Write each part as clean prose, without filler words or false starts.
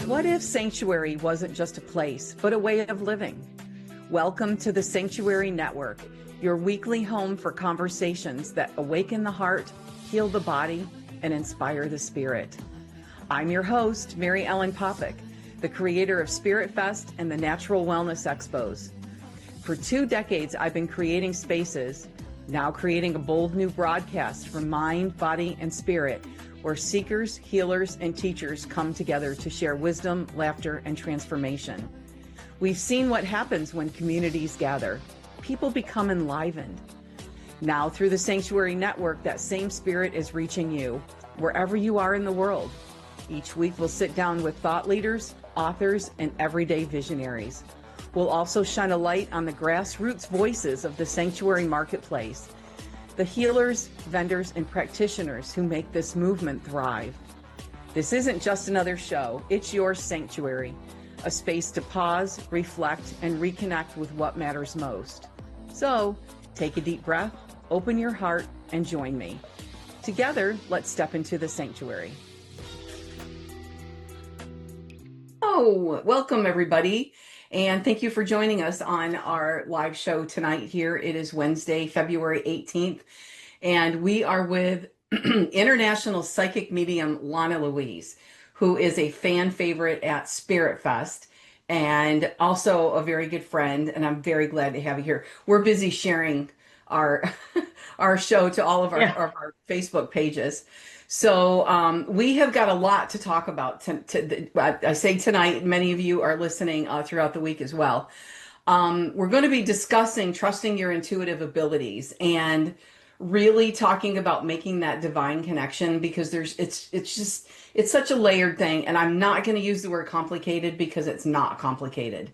What if Sanctuary wasn't just a place, but a way of living? Welcome to the Sanctuary Network, your weekly home for conversations that awaken the heart, heal the body, and inspire the spirit. I'm your host, Mary Ellen Popyk, the creator of Spirit Fest and the Natural Wellness Expos. For 2 decades, I've been creating spaces, now creating a bold new broadcast for mind, body, and spirit, where seekers, healers, and teachers come together to share wisdom, laughter, and transformation. We've seen what happens when communities gather. People become enlivened. Now, through the Sanctuary Network, that same spirit is reaching you, wherever you are in the world. Each week, we'll sit down with thought leaders, authors, and everyday visionaries. We'll also shine a light on the grassroots voices of the Sanctuary Marketplace, the healers, vendors, and practitioners who make this movement thrive. This isn't just another show, it's your sanctuary, a space to pause, reflect, and reconnect with what matters most. So, take a deep breath, open your heart, and join me. Together, let's step into the sanctuary. Oh, welcome everybody. And thank you for joining us on our live show tonight here. It is Wednesday, February 18th, and we are with international psychic medium Lana Louise, who is a fan favorite at Spirit Fest and also a very good friend, and I'm very glad to have you here. We're busy sharing our our show to all of our Facebook pages. So we have got a lot to talk about. I say tonight, many of you are listening throughout the week as well. We're going to be discussing trusting your intuitive abilities and really talking about making that divine connection, because it's such a layered thing. And I'm not going to use the word complicated because it's not complicated.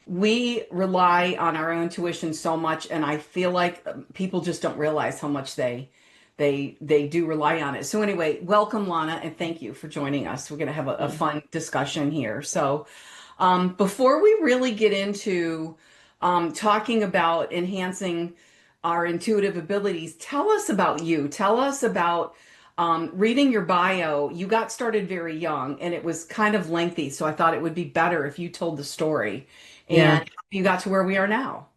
We rely on our own intuition so much, and I feel like people just don't realize how much they do rely on it. So anyway, welcome Lana, and thank you for joining us. We're going to have a fun discussion here. So before we really get into talking about enhancing our intuitive abilities, tell us about you. Tell us about reading your bio. You got started very young, and it was kind of lengthy, so I thought it would be better if you told the story and you got to where we are now.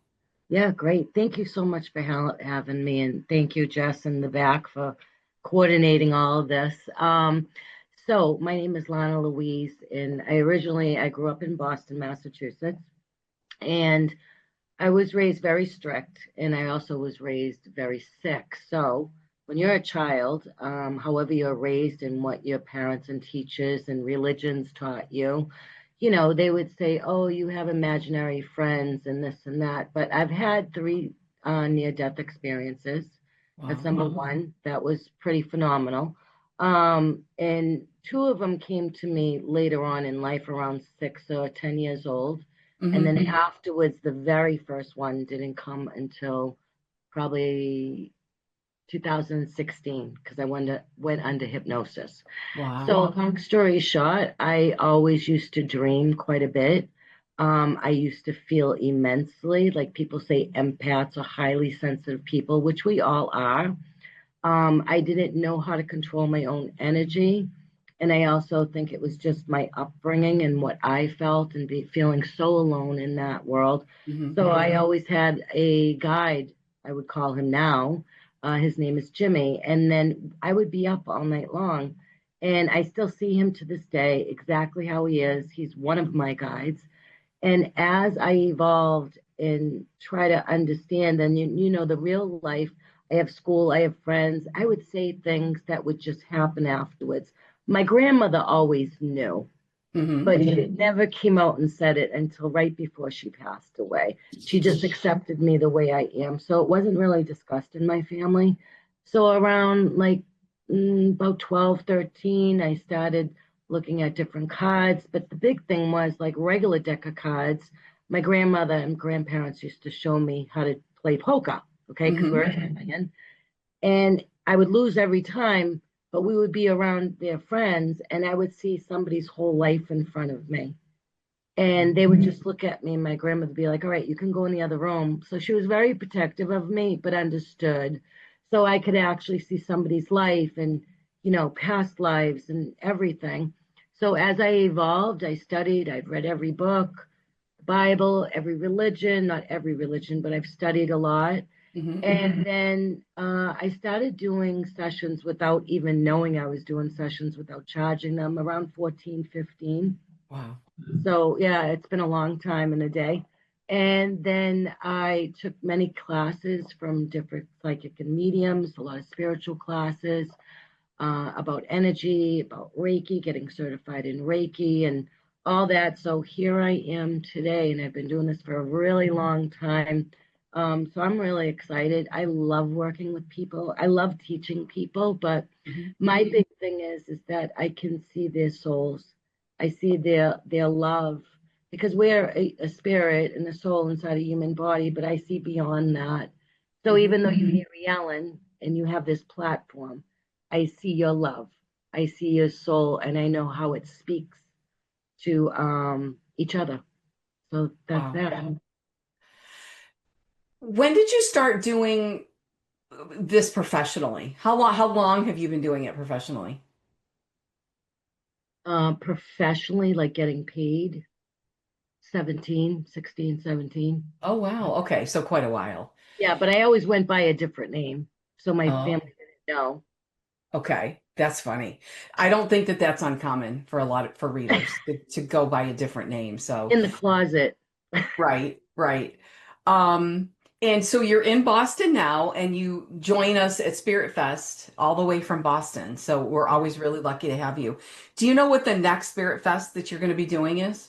Yeah, great. Thank you so much for having me. And thank you, Jess, in the back, for coordinating all of this. So my name is Lana Louise, and I grew up in Boston, Massachusetts, and I was raised very strict, and I also was raised very sick. So when you're a child, however you're raised and what your parents and teachers and religions taught you, they would say, oh, you have imaginary friends and this and that. But I've had 3 near-death experiences. Wow. That's number one. That was pretty phenomenal. And 2 of them came to me later on in life, around 6 or 10 years old. Mm-hmm. And then afterwards, the very first one didn't come until probably 2016, because I went under hypnosis. Wow. So long story short, I always used to dream quite a bit. I used to feel immensely, like people say empaths are highly sensitive people, which we all are. I didn't know how to control my own energy. And I also think it was just my upbringing and what I felt and feeling so alone in that world. Mm-hmm. So I always had a guide, I would call him now. His name is Jimmy. And then I would be up all night long. And I still see him to this day, exactly how he is. He's one of my guides. And as I evolved and try to understand, and the real life, I have school, I have friends, I would say things that would just happen afterwards. My grandmother always knew, but she never came out and said it until right before she passed away. She just accepted me the way I am. So it wasn't really discussed in my family. So around about 12, 13, I started looking at different cards. But the big thing was like regular deck of cards. My grandmother and grandparents used to show me how to play poker, okay, because we're Italian. And I would lose every time, but we would be around their friends, and I would see somebody's whole life in front of me. And they would just look at me, and my grandmother would be like, all right, you can go in the other room. So she was very protective of me, but understood. So I could actually see somebody's life and, past lives and everything. So as I evolved, I studied, I've read every book, Bible, every religion, not every religion, but I've studied a lot. Hmm. And then I started doing sessions without even knowing I was doing sessions without charging them around 14, 15. Wow. So yeah, it's been a long time in a day. And then I took many classes from different psychic and mediums, a lot of spiritual classes about energy, about Reiki, getting certified in Reiki, and all that. So here I am today, and I've been doing this for a really long time. So I'm really excited. I love working with people. I love teaching people, but Hmm. my big thing is that I can see their souls. I see their love because we're a spirit and a soul inside a human body, but I see beyond that. So Hmm. even though you hear yelling and you have this platform, I see your love. I see your soul, and I know how it speaks to each other. So that's Wow. that. When did you start doing this professionally? How long have you been doing it professionally? Professionally, like getting paid, 17, 16, 17. Oh, wow. Okay, so quite a while. Yeah, but I always went by a different name. So my Oh, family didn't know. okay. That's funny. I don't think that that's uncommon for a lot of for readers to go by a different name. So, In the closet. right, right. Um, and so you're in Boston now, and you join us at Spirit Fest all the way from Boston. So we're always really lucky to have you. Do you know what the next Spirit Fest that you're going to be doing is?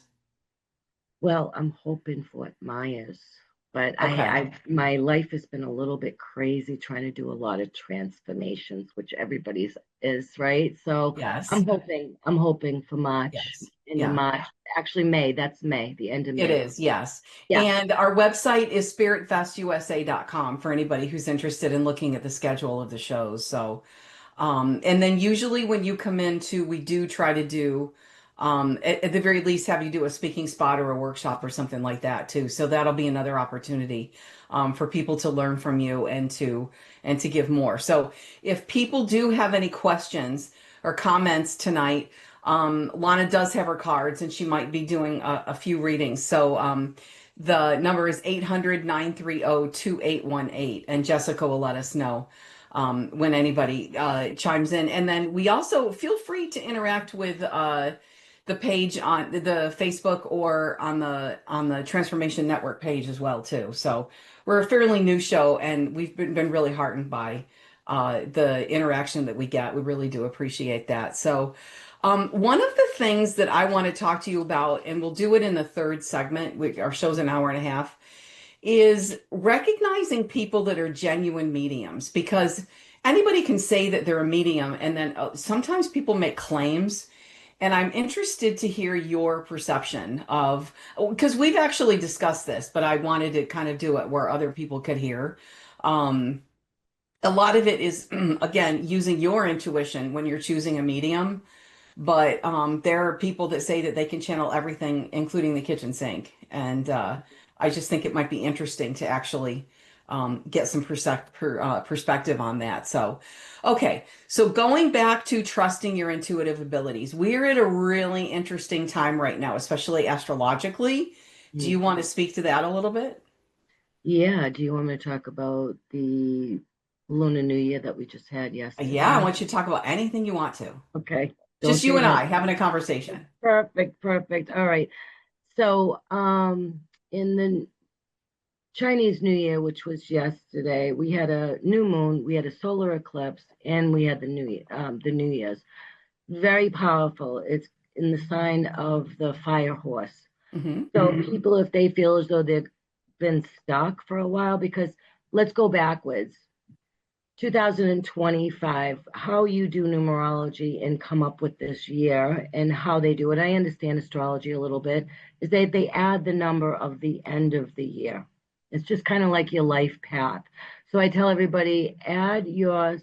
Well, I'm hoping for Maya's, but Okay. my life has been a little bit crazy trying to do a lot of transformations, which everybody's is, right? So Yes. I'm hoping for March, Yes. end of Yeah. March. Actually, May. That's May, the end of It May. is, yes. Yeah. And our website is spiritfestusa.com for anybody who's interested in looking at the schedule of the shows. So, and then usually when you come into, we do try to do, at the very least, have you do a speaking spot or a workshop or something like that too. So that'll be another opportunity, for people to learn from you and to give more. So if people do have any questions or comments tonight, Lana does have her cards and she might be doing a few readings. So, the number is 800-930-2818, and Jessica will let us know when anybody chimes in. And then we also feel free to interact with the page on the Facebook or on the Transformation Network page as well too. So we're a fairly new show, and we've been really heartened by the interaction that we get. We really do appreciate that. So. One of the things that I want to talk to you about, and we'll do it in the third segment, our show's an hour and a half, is recognizing people that are genuine mediums, because anybody can say that they're a medium, and then sometimes people make claims. And I'm interested to hear your perception of, because we've actually discussed this, but I wanted to kind of do it where other people could hear. Um, a lot of it is, again, using your intuition when you're choosing a medium. But there are people that say that they can channel everything, including the kitchen sink. And I just think it might be interesting to actually get some perspective on that. So, okay. So going back to trusting your intuitive abilities, we're at a really interesting time right now, especially astrologically. Do Mhm. you want to speak to that a little bit? Yeah. Do you want me to talk about the Lunar New Year that we just had Yeah, I yesterday? want you to talk about anything you want to. Okay. Don't Just you say and no. I having a conversation. Perfect, perfect. All right. So, in the Chinese New Year, which was yesterday, we had a new moon, we had a solar eclipse, and we had the New Year's. Very powerful. It's in the sign of the fire horse. Hmm. So people, if they feel as though they've been stuck for a while, because let's go backwards. 2025, how you do numerology and come up with this year and how they do it. I understand astrology a little bit, is they add the number of the end of the year. It's just kind of like your life path. So I tell everybody, add your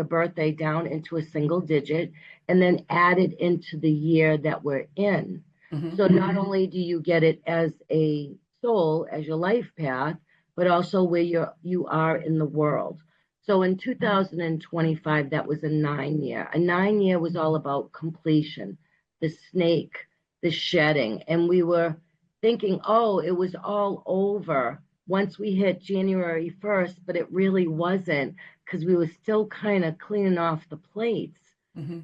birthday down into a single digit and then add it into the year that we're in. Hmm. So not only do you get it as a soul, as your life path, but also where you are in the world. So in 2025, that was a 9 year. A 9 year was all about completion. the snake, the shedding. And we were thinking, oh, it was all over once we hit January 1st, but it really wasn't because we were still kind of cleaning off the plates, Mm-hmm.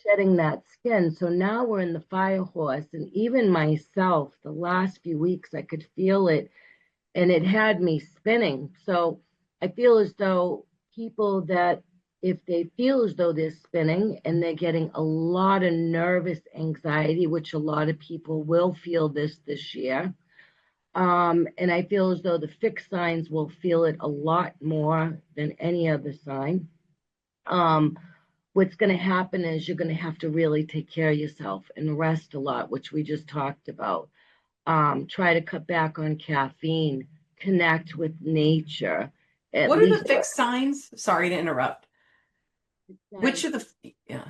shedding that skin. So now we're in the fire horse. And even myself, the last few weeks, I could feel it and it had me spinning. So I feel as though people that if they feel as though they're spinning and they're getting a lot of nervous anxiety, which a lot of people will feel this year, and I feel as though the fixed signs will feel it a lot more than any other sign. Um, what's going to happen is you're going to have to really take care of yourself and rest a lot, which we just talked about. Try to cut back on caffeine, connect with nature, at What are least the fixed signs? Sorry to interrupt. Which signs. are the, yeah.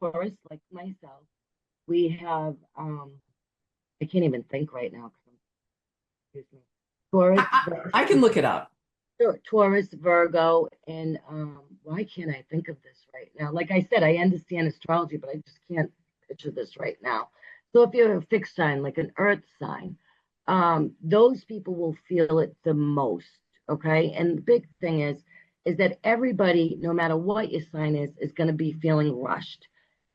Taurus, like myself, we have, I can't even think right now. Excuse me. Taurus, I can look it up. Taurus, Virgo, and why can't I think of this right now? Like I said, I understand astrology, but I just can't picture this right now. So if you're a fixed sign, like an earth sign, those people will feel it the most. Okay. And the big thing is that everybody, no matter what your sign is going to be feeling rushed.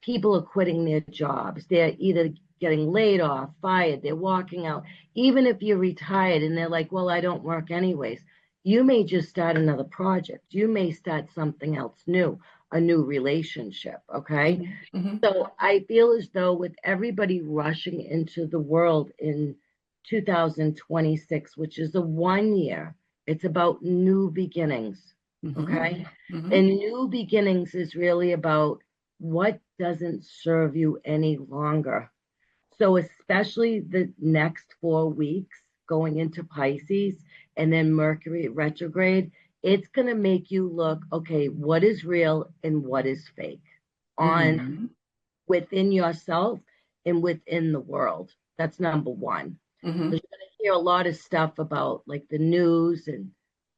People are quitting their jobs. They're either getting laid off, fired, they're walking out. Even if you're retired and they're like, well, I don't work anyways, you may just start another project. You may start something else new, a new relationship. Okay. Mm-hmm. Mm-hmm. So I feel as though with everybody rushing into the world in 2026, which is a 1 year, it's about new beginnings. Mm-hmm. Okay. Mm-hmm. And new beginnings is really about what doesn't serve you any longer. So, especially the next 4 weeks going into Pisces and then Mercury retrograde, it's going to make you look, okay, what is real and what is fake on Mm-hmm. within yourself and within the world. That's number one. Mm-hmm. Because you're going to hear a lot of stuff about like the news and,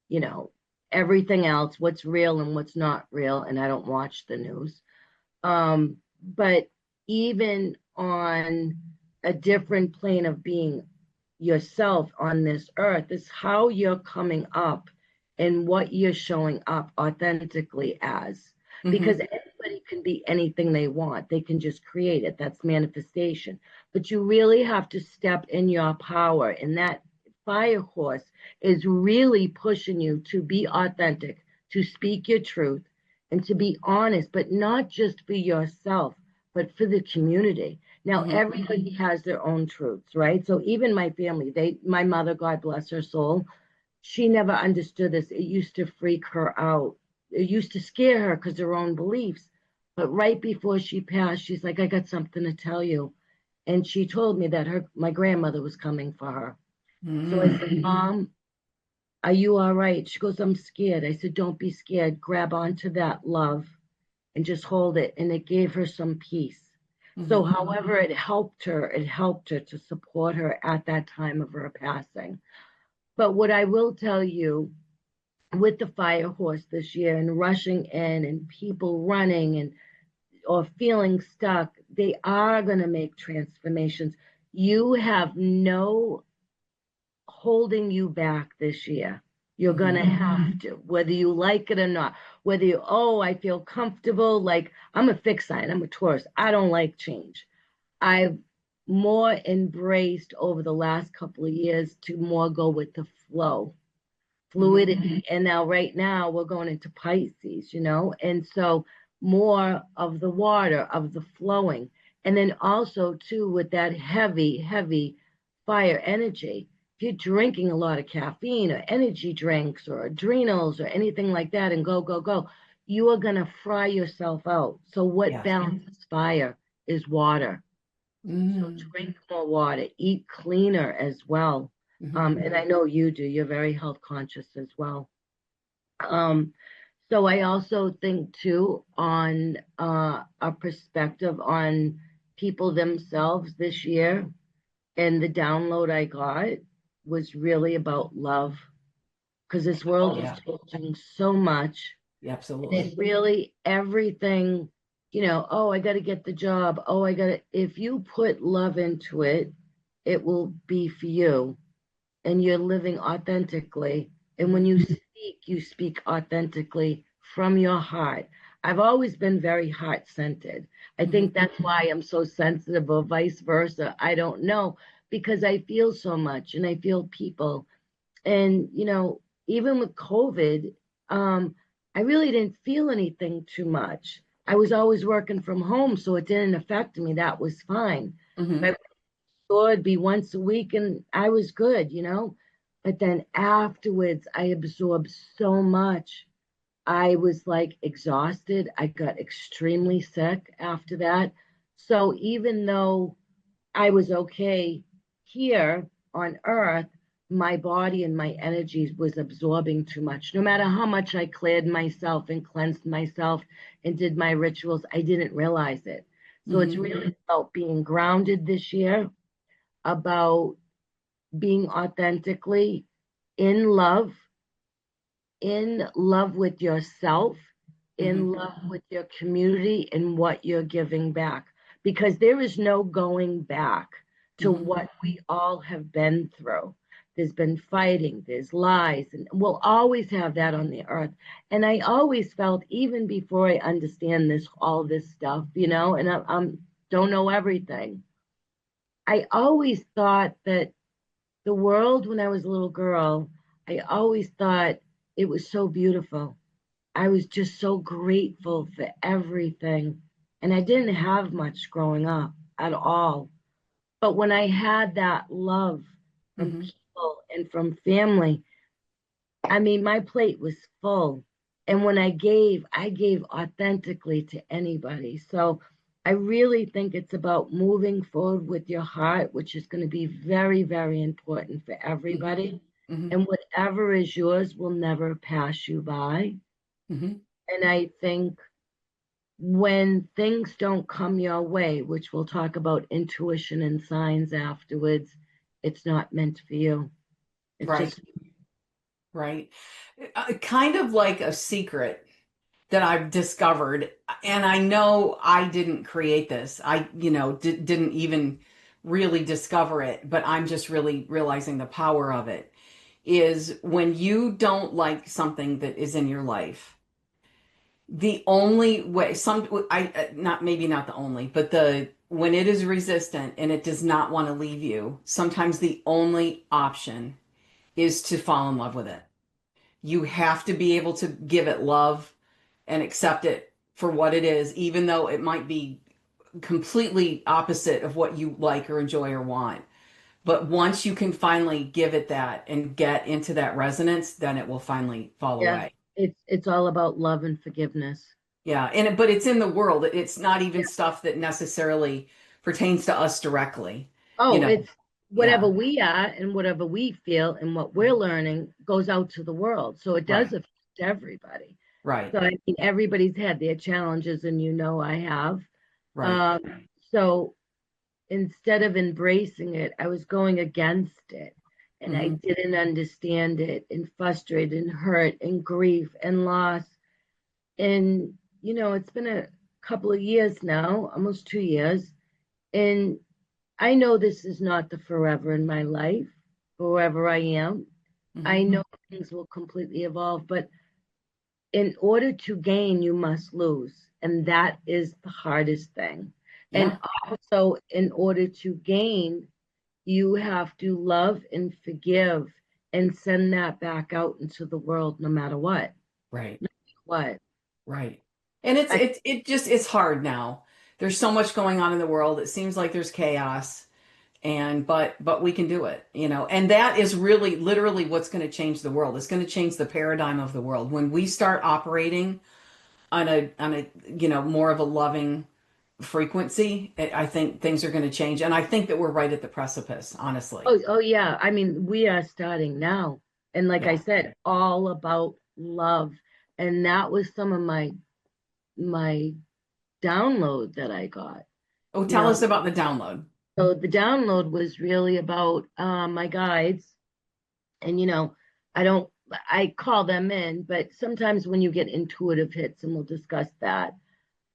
you know, everything else, what's real and what's not real. And I don't watch the news. But even on a different plane of being yourself on this earth is how you're coming up and what you're showing up authentically as. Mm-hmm. Because anybody can be anything they want, they can just create it. That's manifestation. But you really have to step in your power, and that fire horse is really pushing you to be authentic, to speak your truth, and to be honest, but not just for yourself, but for the community. Now, Mm-hmm. everybody has their own truths, right? So even my family, my mother, God bless her soul, she never understood this. It used to freak her out. It used to scare her because her own beliefs. But right before she passed, she's like, I got something to tell you. And she told me that my grandmother was coming for her. So I said, Mom, are you all right? She goes, I'm scared. I said, don't be scared. Grab onto that love and just hold it. And it gave her some peace. So, Mm-hmm. however, it helped her to support her at that time of her passing. But what I will tell you with the fire horse this year and rushing in and people running and or feeling stuck, they are going to make transformations. You have no holding you back this year. You're going Mm-hmm. to have to, whether you like it or not, whether you, oh, I feel comfortable. Like I'm a fixed sign, I'm a Taurus. I don't like change. I've more embraced over the last couple of years to more go with the flow, Mm-hmm. fluidity. And now, right now, we're going into Pisces, and so more of the water, of the flowing. And then also, too, with that heavy, heavy fire energy, if you're drinking a lot of caffeine or energy drinks or adrenals or anything like that and go, go, go, you are going to fry yourself out. So, what Yes. balances fire is water. So Mm-hmm. drink more water, eat cleaner as well. Mm-hmm. And I know you do. You're very health conscious as well. Um, so I also think too on a perspective on people themselves this year, and the download I got was really about love because this world Oh is yeah. changing so much. Yeah, And absolutely. it really everything oh, I got to get the job. Oh, if you put love into it, it will be for you and you're living authentically. And when Mhm. you speak authentically from your heart. I've always been very heart centered. I Mhm. think that's why I'm so sensitive, or vice versa. I don't know, because I feel so much and I feel people. And, even with COVID, um, I really didn't feel anything too much. I was always working from home, so it didn't affect me. That was fine. Mhm. But so it'd be once a week and I was good. But then afterwards, I absorbed so much. I was like exhausted. I got extremely sick after that. So even though I was okay here on earth, my body and my energies was absorbing too much. No matter how much I cleared myself and cleansed myself and did my rituals, I didn't realize it. So it's Mhm. really about being grounded this year, about being authentically in love, in love with yourself, Mhm. in love with your community, and what you're giving back. Because there is no going back to Mhm. what we all have been through. There's been fighting, there's lies, and we'll always have that on the earth. And I always felt, even before I understand all this stuff, and I'm don't know everything. I always thought that the world, when I was a little girl, I always thought it was so beautiful. I was just so grateful for everything. And I didn't have much growing up at all. But when I had that love from Mhm. people and from family, I mean, my plate was full. And when I gave authentically to anybody. So I really think it's about moving forward with your heart, which is going to be very, very important for Mhm. everybody. Mhm. And whatever is yours will never pass you by. Mhm. And I think when things don't come your way, which we'll talk about intuition and signs afterwards, it's not meant for you. It's Right. just, Right. Kind of like a secret that I've discovered, and I know I didn't create this. I, didn't even really discover it, but I'm just really realizing the power of it is when you don't like something that is in your life, the only way not maybe not the only, but the when it is resistant and it does not want to leave you, sometimes the only option is to fall in love with it. You have to be able to give it love and accept it for what it is, even though it might be completely opposite of what you like or enjoy or want. But once you can finally give it that and get into that resonance, then it will finally fall yeah, away. it's all about love and forgiveness. Yeah, but it's in the world. It's not even stuff that necessarily pertains to us directly. You Oh, know. it's whatever Yeah. we are and whatever we feel and what we're learning goes out to the world. So it does Right. affect everybody. Right. So I mean, everybody's had their challenges, and I have. Right. So instead of embracing it, I was going against it. And I Hmm. didn't understand it, and frustrated and hurt and grief and loss. And, it's been a couple of years now, almost 2 years. And I know this is not the forever in my life, wherever I am. I Hmm. know things will completely evolve, but in order to gain, you must lose. And that is the hardest thing. And Yeah. also, in order to gain, you have to love and forgive and send that back out into the world no matter what. Right. What? Right. And I, it's hard now. There's so much going on in the world. It seems like there's chaos, and but we can do it, And that is really literally what's going to change the world. It's going to change the paradigm of the world when we start operating on a more of a loving frequency. I think things are going to change, and I think that we're right at the precipice, honestly. oh yeah. I mean, we are starting now. And like I Yeah. said, all about love. And that was some of my download that I got. Oh, You tell know, us about the download. so the download was really about my guides. And I don't I call them in, but sometimes when you get intuitive hits, and we'll discuss that,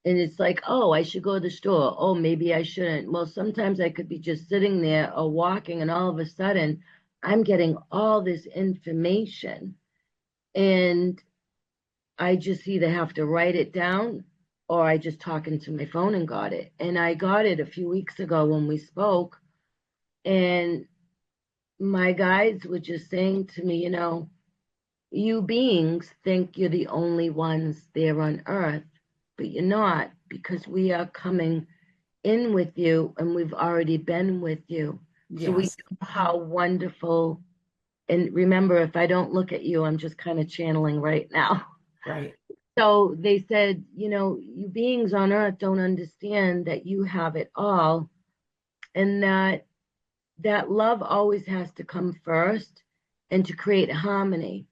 And it's like, oh, I should go to the store. Oh, maybe I shouldn't. Well, sometimes I could be just sitting there or walking, and all of a sudden, I'm getting all this information. And I just either have to write it down or I just talk into my phone and got it. And I got it a few weeks ago when we spoke. And my guides were just saying to me, you beings think you're the only ones there on earth, but you're not, because we are coming in with you and we've already been with you. So we Yes. know how wonderful. And remember, if I don't look at you, I'm just kind of channeling right now. Right. So they said, you beings on earth don't understand that you have it all, and that love always has to come first, and to create harmony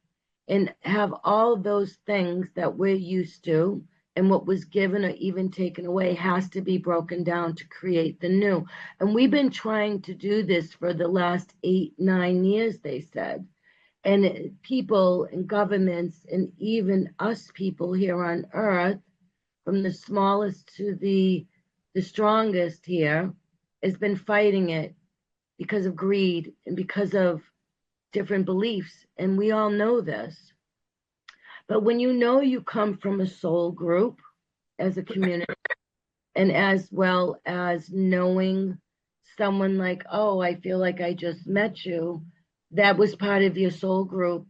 and have all those things that we're used to, and what was given or even taken away has to be broken down to create the new. And we've been trying to do this for the last 8, 9 years, they said. And people and governments and even us people here on earth, from the smallest to the strongest here, has been fighting it because of greed and because of different beliefs. And we all know this. But when you come from a soul group as a community, and as well as knowing someone like, oh, I feel like I just met you, that was part of your soul group,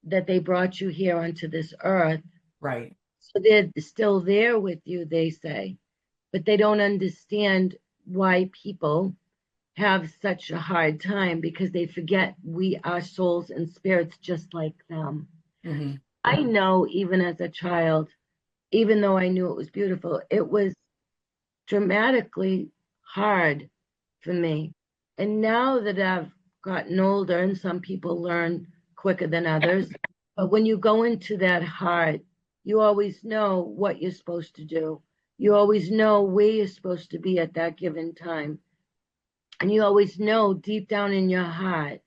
that they brought you here onto this earth. Right. So they're still there with you, they say, but they don't understand why people have such a hard time, because they forget we are souls and spirits just like them. Hmm. I know, even as a child, even though I knew it was beautiful, it was dramatically hard for me. And now that I've gotten older, and some people learn quicker than others, but when you go into that heart, you always know what you're supposed to do. You always know where you're supposed to be at that given time. And you always know deep down in your heart,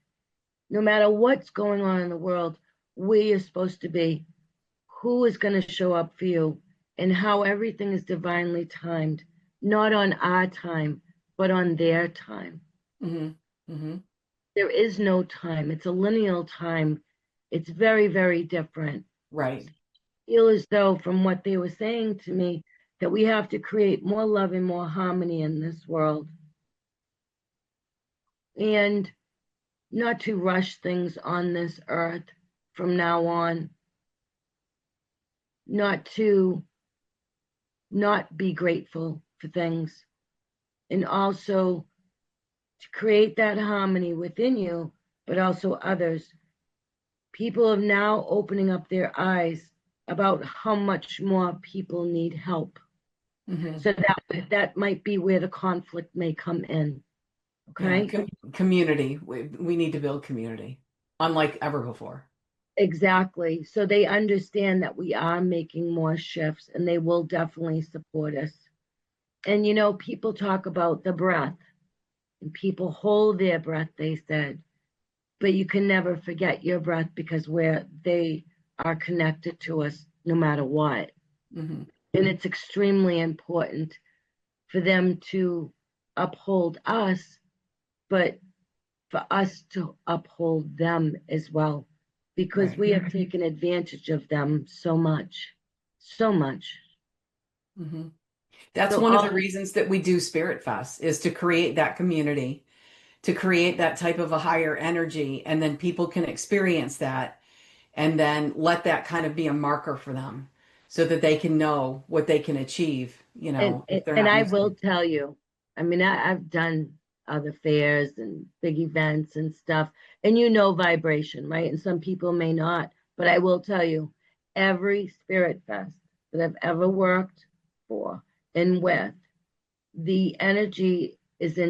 no matter what's going on in the world, where you're supposed to be, who is going to show up for you, and how everything is divinely timed, not on our time, but on their time. Hmm. Hmm. There is no time. It's a lineal time. It's very, very different. Right. I feel as though, from what they were saying to me, that we have to create more love and more harmony in this world, and not to rush things on this earth from now on, not to not be grateful for things, and also to create that harmony within you, but also others. People are now opening up their eyes about how much more people need help. Hmm. So that might be where the conflict may come in. Yeah. Okay. Community. We need to build community, unlike ever before. Exactly. So they understand that we are making more shifts, and they will definitely support us. And people talk about the breath, and people hold their breath, they said, but you can never forget your breath, because where they are connected to us no matter what. Hmm. And it's extremely important for them to uphold us, but for us to uphold them as well, because Right. we have taken advantage of them so much, so much. Hmm. That's So one of the all reasons that we do Spirit Fest is to create that community, to create that type of a higher energy, and then people can experience that and then let that kind of be a marker for them so that they can know what they can achieve, and if they're and not I used to. will tell you, I mean, I've done other fairs and big events and stuff, and vibration, right? And some people may not, but I will tell you, every spirit fest that I've ever worked for and with, the energy is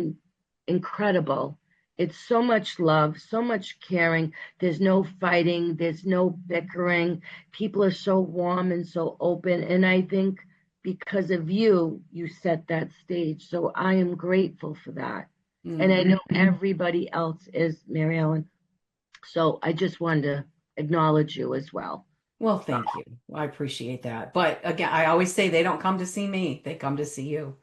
incredible. It's so much love, so much caring. There's no fighting, there's no bickering. People are so warm and so open. And I think because of you, you set that stage. So I am grateful for that. And I Hmm. know everybody else is, Mary Ellen. So I just wanted to acknowledge you as well. Well, thank you. I appreciate that. But again, I always say they don't come to see me. They come to see you.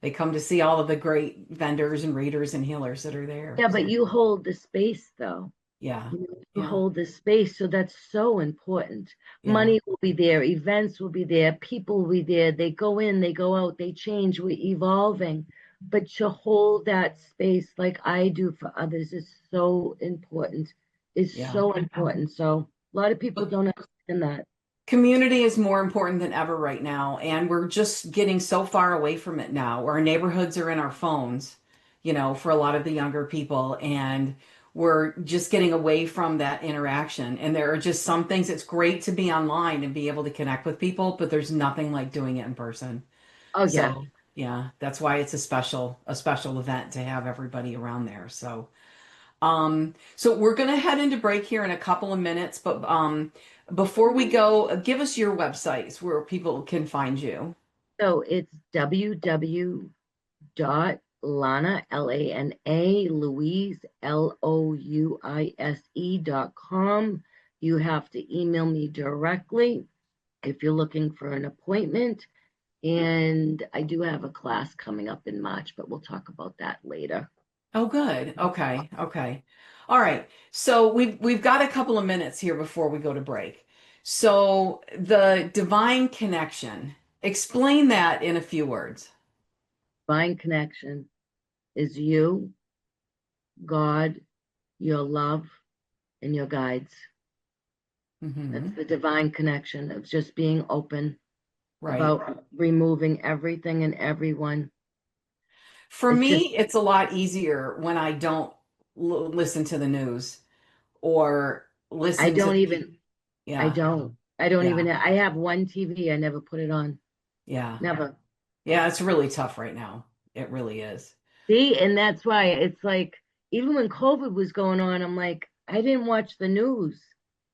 They come to see all of the great vendors and readers and healers that are there. Yeah, but So, you hold the space though. yeah. You Yeah. hold the space, so that's so important. Yeah. Money will be there, events will be there, people will be there. They go in, they go out, they change, we're evolving. But to hold that space like I do for others is so important. Is Yeah. so important. So a lot of people don't understand that. Community is more important than ever right now, and we're just getting so far away from it now. Our neighborhoods are in our phones, for a lot of the younger people, and we're just getting away from that interaction. And there are just some things it's great to be online and be able to connect with people, but there's nothing like doing it in person. Oh yeah. So, yeah, that's why it's a special event to have everybody around there. So we're going to head into break here in a couple of minutes, but before we go, give us your websites where people can find you. So it's www.lana, Lana, Louise, Louise.com. You have to email me directly if you're looking for an appointment. And I do have a class coming up in March, but we'll talk about that later. Oh, good. Okay. Okay. All right. So we've got a couple of minutes here before we go to break. So the divine connection, explain that in a few words. Divine connection is you, God, your love, and your guides. That's Hmm. the divine connection of just being open Right. about removing everything and everyone. For It's just, me, it's a lot easier when I don't listen to the news or I listen to don't the even, I yeah, don't, I don't yeah, even, I have one TV, I never put it on. yeah, Never. yeah. It's really tough right now. It really is. See, and that's why it's like, even when COVID was going on, I'm like, I didn't watch the news.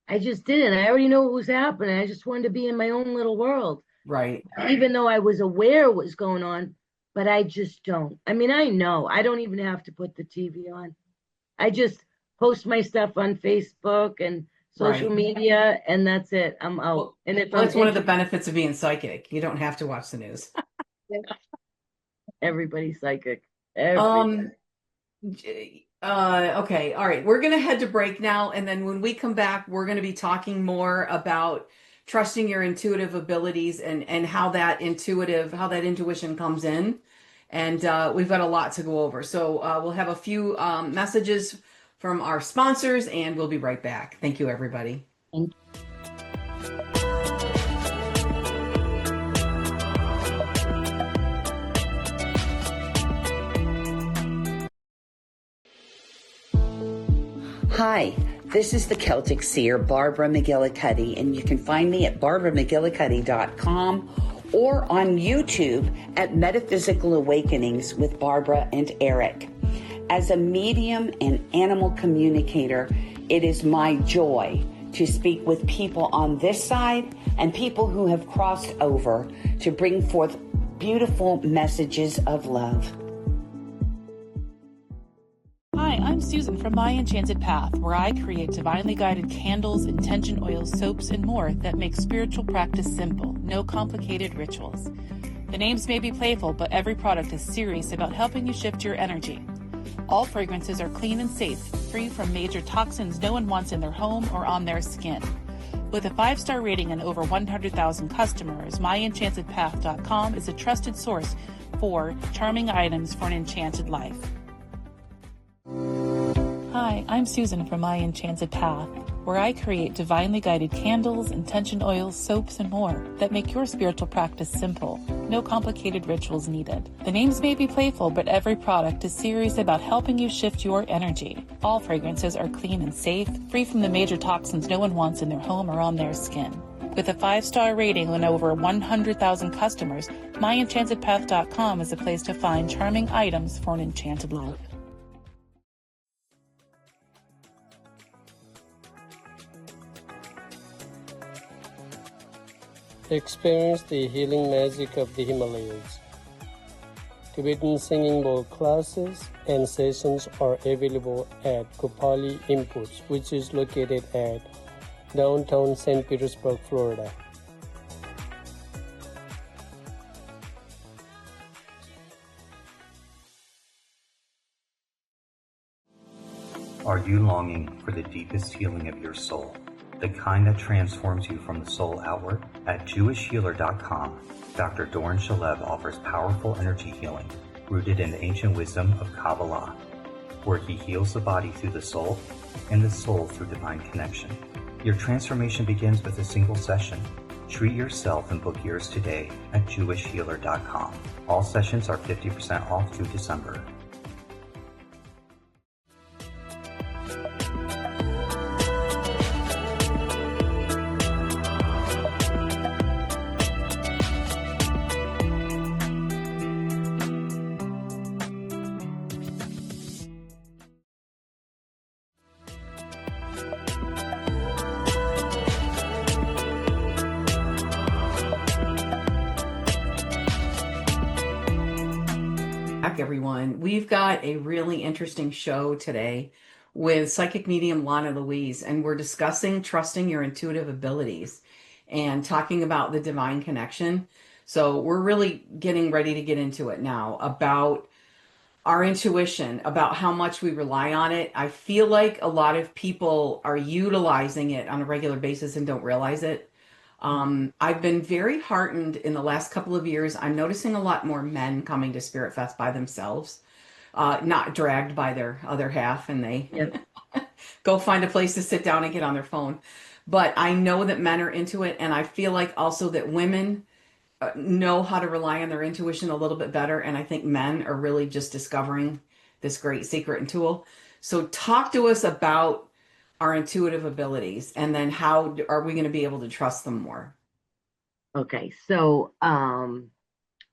I just didn't. I already know what was happening. I just wanted to be in my own little world, Right, even though I was aware what was going on, but I just don't. I mean, I know I don't even have to put the TV on. I just post my stuff on Facebook and social right. media, and that's it. I'm out. Well, And if well, I'm that's one of the interested, benefits of being psychic. You don't have to watch the news. everybody's psychic. Everybody. Um, okay, all right. We're gonna head to break now, and then when we come back, we're gonna be talking more about trusting your intuitive abilities and how that intuition comes in. And we've got a lot to go over. So we'll have a few messages from our sponsors, and we'll be right back. Thank you, everybody. Hi, this is the Celtic seer, Barbara McGillicuddy, and you can find me at barbaramcgillicuddy.com or on YouTube at Metaphysical Awakenings with Barbara and Eric. As a medium and animal communicator, it is my joy to speak with people on this side and people who have crossed over to bring forth beautiful messages of love. Hi, I'm Susan from My Enchanted Path, where I create divinely guided candles, intention oils, soaps, and more that make spiritual practice simple, no complicated rituals. The names may be playful, but every product is serious about helping you shift your energy. All fragrances are clean and safe, free from major toxins no one wants in their home or on their skin. With a 5-star rating and over 100,000 customers, MyEnchantedPath.com is a trusted source for charming items for an enchanted life. Hi, I'm Susan from My Enchanted Path, where I create divinely guided candles, intention oils, soaps, and more that make your spiritual practice simple. No complicated rituals needed. The names may be playful, but every product is serious about helping you shift your energy. All fragrances are clean and safe, free from the major toxins no one wants in their home or on their skin. With a 5-star rating and over 100,000 customers, MyEnchantedPath.com is a place to find charming items for an enchanted life. Experience the healing magic of the Himalayas. Tibetan singing bowl classes and sessions are available at Kopali Inputs, which is located at downtown St. Petersburg, Florida. Are you longing for the deepest healing of your soul, the kind that transforms you from the soul outward? At jewishhealer.com, Dr. Doran Shalev offers powerful energy healing rooted in the ancient wisdom of Kabbalah, where he heals the body through the soul and the soul through divine connection. Your transformation begins with a single session. Treat yourself and book yours today at jewishhealer.com. All sessions are 50% off through December. Everyone, we've got a really interesting show today with psychic medium Lana Louise, and we're discussing trusting your intuitive abilities and talking about the divine connection. So we're really getting ready to get into it now about our intuition, about how much we rely on it. I feel like a lot of people are utilizing it on a regular basis and don't realize it. I've been very heartened in the last couple of years. I'm noticing a lot more men coming to Spirit Fest by themselves, not dragged by their other half, and they go find a place to sit down and get on their phone. But I know that men are into it, and I feel like also that women know how to rely on their intuition a little bit better. And I think men are really just discovering this great secret and tool. So talk to us about our intuitive abilities, and then how are we going to be able to trust them more? Okay, so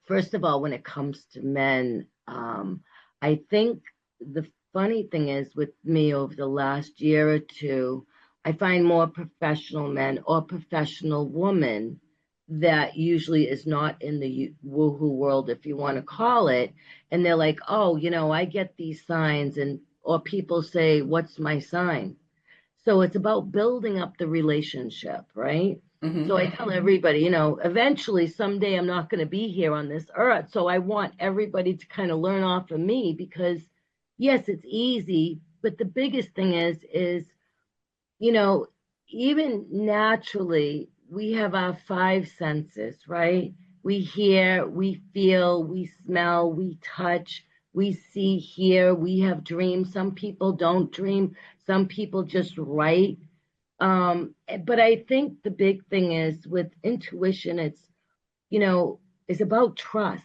first of all, when it comes to men, I think the funny thing is with me over the last year or two, I find more professional men or professional women that usually is not in the woohoo world, if you want to call it, and they're like, oh, I get these signs, or people say, what's my sign? So it's about building up the relationship, right? Mm-hmm. So I tell everybody, eventually someday I'm not going to be here on this earth. So I want everybody to kind of learn off of me, because yes, it's easy, but the biggest thing is, even naturally, we have our five senses, right? We hear, we feel, we smell, we touch, we see, hear, we have dreams. Some people don't dream. Some people just write. But I think the big thing is with intuition, it's about trust,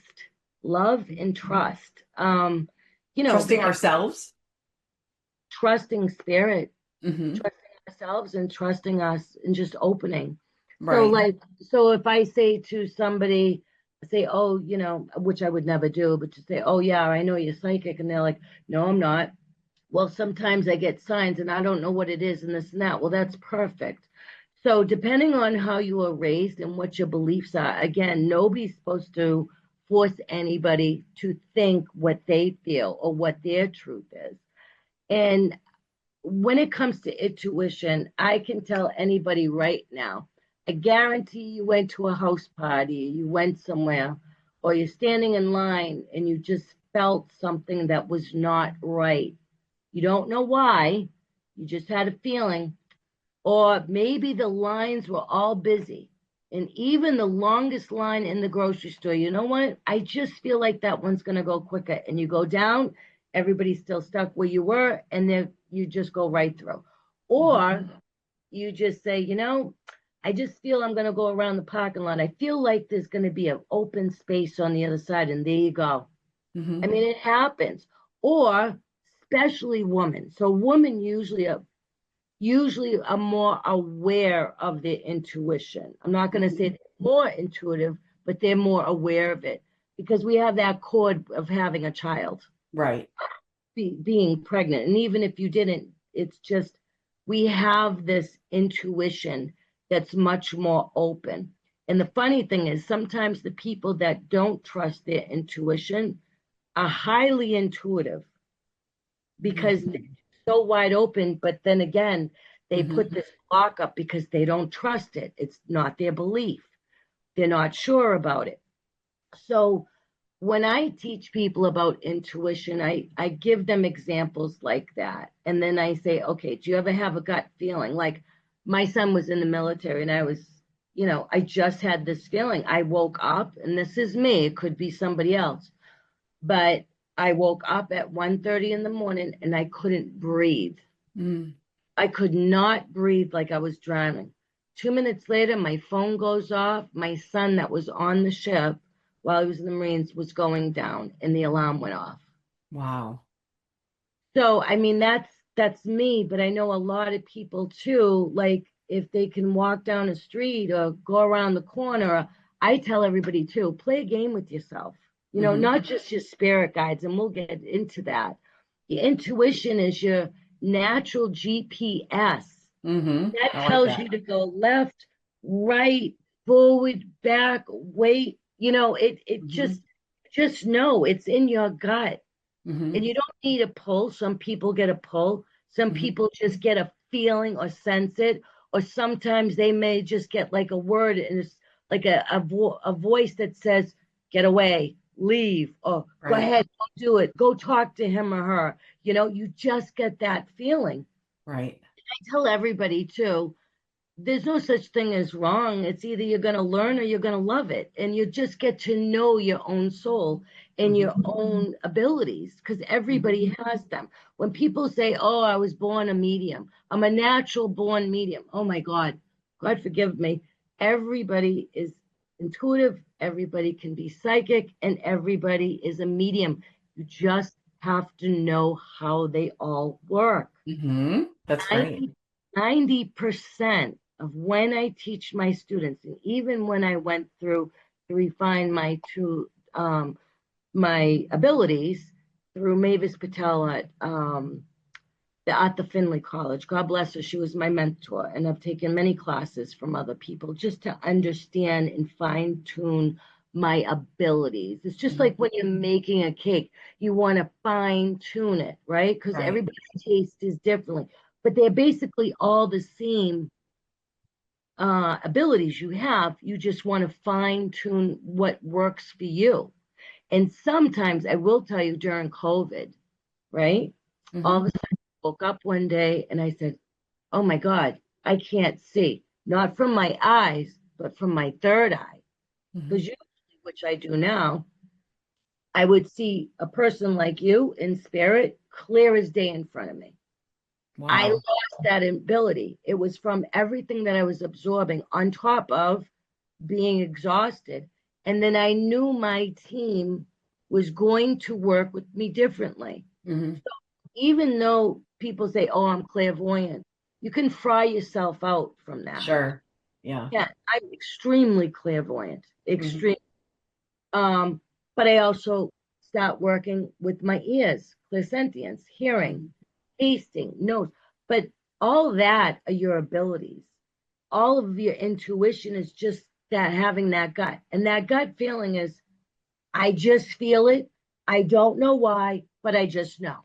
love and trust. Trusting ourselves, trusting spirit, mm-hmm. trusting ourselves and trusting us and just opening. Right. So if I say to somebody, oh, which I would never do, but to say, oh yeah, I know you're psychic. And they're like, no, I'm not. Well, sometimes I get signs and I don't know what it is and this and that. Well, that's perfect. So depending on how you are raised and what your beliefs are, again, nobody's supposed to force anybody to think what they feel or what their truth is. And when it comes to intuition, I can tell anybody right now, I guarantee you went to a house party, you went somewhere, or you're standing in line and you just felt something that was not right. You don't know why, you just had a feeling, or maybe the lines were all busy. And even the longest line in the grocery store, you know what? I just feel like that one's going to go quicker. And you go down, everybody's still stuck where you were, and then you just go right through. Or you just say, I just feel I'm going to go around the parking lot. I feel like there's going to be an open space on the other side, and there you go. Mm-hmm. I mean, it happens. Or especially women. So women usually are more aware of their intuition. I'm not going to say they're more intuitive, but they're more aware of it, because we have that cord of having a child. Right. Being pregnant. And even if you didn't, it's just, we have this intuition that's much more open. And the funny thing is, sometimes the people that don't trust their intuition are highly intuitive, because they're so wide open. But then again, They put this block up because they don't trust it. It's not their belief. They're not sure about it. So when I teach people about intuition, I give them examples like that. And then I say, okay, do you ever have a gut feeling? Like my son was in the military and I was, I just had this feeling. I woke up, and this is me, it could be somebody else, but I woke up at 1:30 in the morning and I couldn't breathe. I could not breathe, like I was drowning. 2 minutes later, my phone goes off. My son that was on the ship while he was in the Marines was going down, and the alarm went off. Wow. So, I mean, that's me, but I know a lot of people too, like if they can walk down a street or go around the corner, I tell everybody too, play a game with yourself, not just your spirit guides, and we'll get into that. Your intuition is your natural GPS. That tells you to go left, right, forward, back, wait. It just know it's in your gut. And you don't need a pull. Some people get a pull. Some people just get a feeling or sense it. Or sometimes they may just get like a word, and it's like a voice that says, get away, leave, or go ahead, don't do it. Go talk to him or her. You just get that feeling. Right. I tell everybody too, there's no such thing as wrong. It's either you're going to learn or you're going to love it. And you just get to know your own soul and your own abilities, because everybody has them. When people say, oh, I was born a medium, I'm a natural born medium. Oh my God, God forgive me. Everybody is intuitive. Everybody can be psychic, and everybody is a medium. You just have to know how they all work. That's great. 90% of when I teach my students, and even when I went through to refine my abilities through Mavis Patel at the Finley College. God bless her. She was my mentor, and I've taken many classes from other people just to understand and fine tune my abilities. It's just like when you're making a cake, you want to fine tune it, right? Because everybody's taste is differently, but they're basically all the same abilities you have. You just want to fine tune what works for you. And sometimes I will tell you, during COVID, right? All of a sudden I woke up one day and I said, oh my God, I can't see. Not from my eyes, but from my third eye. Because usually, which I do now, I would see a person like you in spirit, clear as day in front of me. Wow. I lost that ability. It was from everything that I was absorbing on top of being exhausted. And then I knew my team was going to work with me differently. So even though people say, oh, I'm clairvoyant, you can fry yourself out from that. Sure. Yeah. Yeah, I'm extremely clairvoyant. Extreme. But I also start working with my ears, clairsentience, hearing, tasting, nose. But all that are your abilities. All of your intuition is just that, having that gut. And that gut feeling is, I just feel it. I don't know why, but I just know.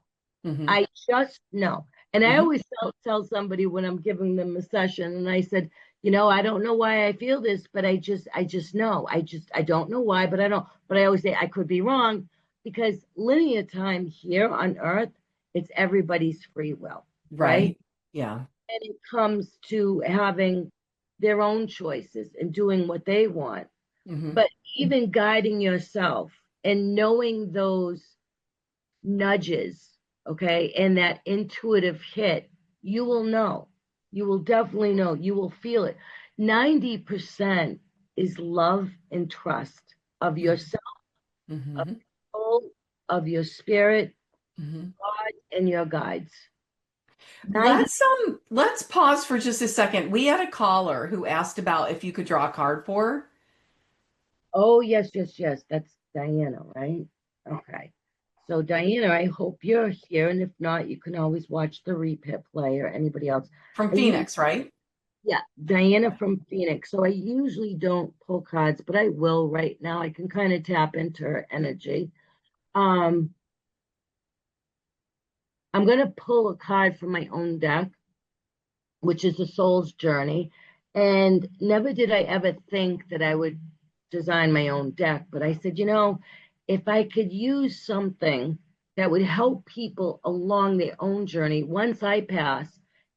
I just know. And I always tell somebody when I'm giving them a session, and I said, I don't know why I feel this, but I just know. I don't know why, but I don't. But I always say I could be wrong, because linear time here on Earth, it's everybody's free will, right? Yeah. And it comes to having their own choices and doing what they want. But even guiding yourself and knowing those nudges, okay, and that intuitive hit, you will know. You will definitely know. You will feel it. 90% is love and trust of yourself, of your soul, of your spirit, God, and your guides. Let's pause for just a second. We had a caller who asked about if you could draw a card for her. Oh, yes. That's Diana, right? Okay. So Diana, I hope you're here, and if not, you can always watch the replay, or anybody else. From Phoenix, right? Yeah, Diana from Phoenix. So I usually don't pull cards, but I will right now. I can kind of tap into her energy. I'm going to pull a card from my own deck, which is the soul's journey. And never did I ever think that I would design my own deck. But I said, if I could use something that would help people along their own journey once I pass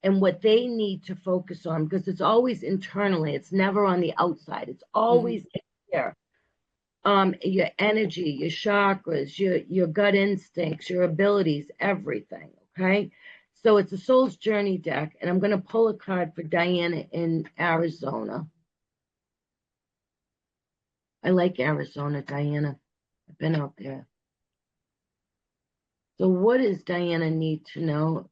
and what they need to focus on, because it's always internally, it's never on the outside, it's always in here. Your energy, your chakras, your gut instincts, your abilities, everything. Okay. So it's a soul's journey deck, and I'm going to pull a card for Diana in Arizona. I like Arizona, Diana. I've been out there. So what does Diana need to know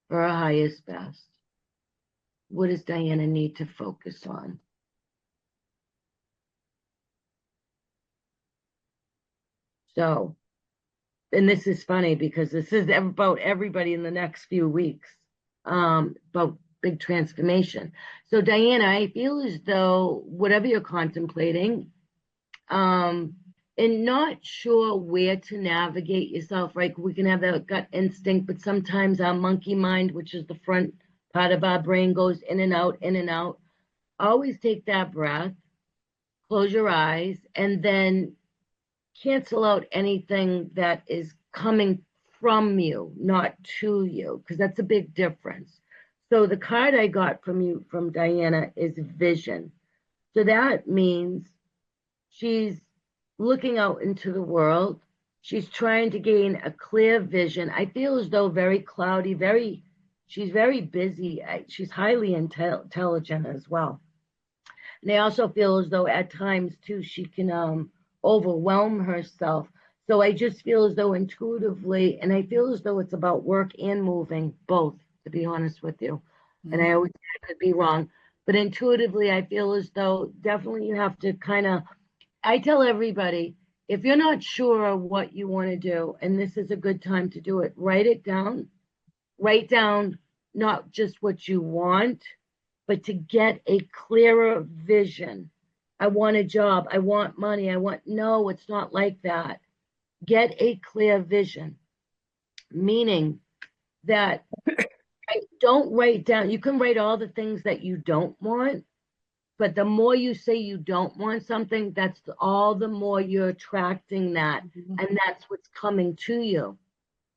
for her highest best? What does Diana need to focus on? So, and this is funny because this is about everybody in the next few weeks, about big transformation. So Diana, I feel as though whatever you're contemplating, and not sure where to navigate yourself, right? We can have that gut instinct, but sometimes our monkey mind, which is the front part of our brain, goes in and out, in and out. Always take that breath, close your eyes, and then cancel out anything that is coming from you, not to you, because that's a big difference. So the card I got from you, from Diana, is vision. So that means she's looking out into the world. She's trying to gain a clear vision. I feel as though very cloudy, she's very busy. She's highly intelligent as well. And I also feel as though at times too, she can overwhelm herself. So I just feel as though intuitively, and I feel as though it's about work and moving, both, to be honest with you. And I always could be wrong, but intuitively, I feel as though definitely you have to kind of, I tell everybody, if you're not sure of what you want to do, and this is a good time to do it, write it down. Write down not just what you want, but to get a clearer vision. I want a job. I want money. No, it's not like that. Get a clear vision, meaning that don't write down. You can write all the things that you don't want, but the more you say you don't want something, that's all the more you're attracting that. And that's what's coming to you.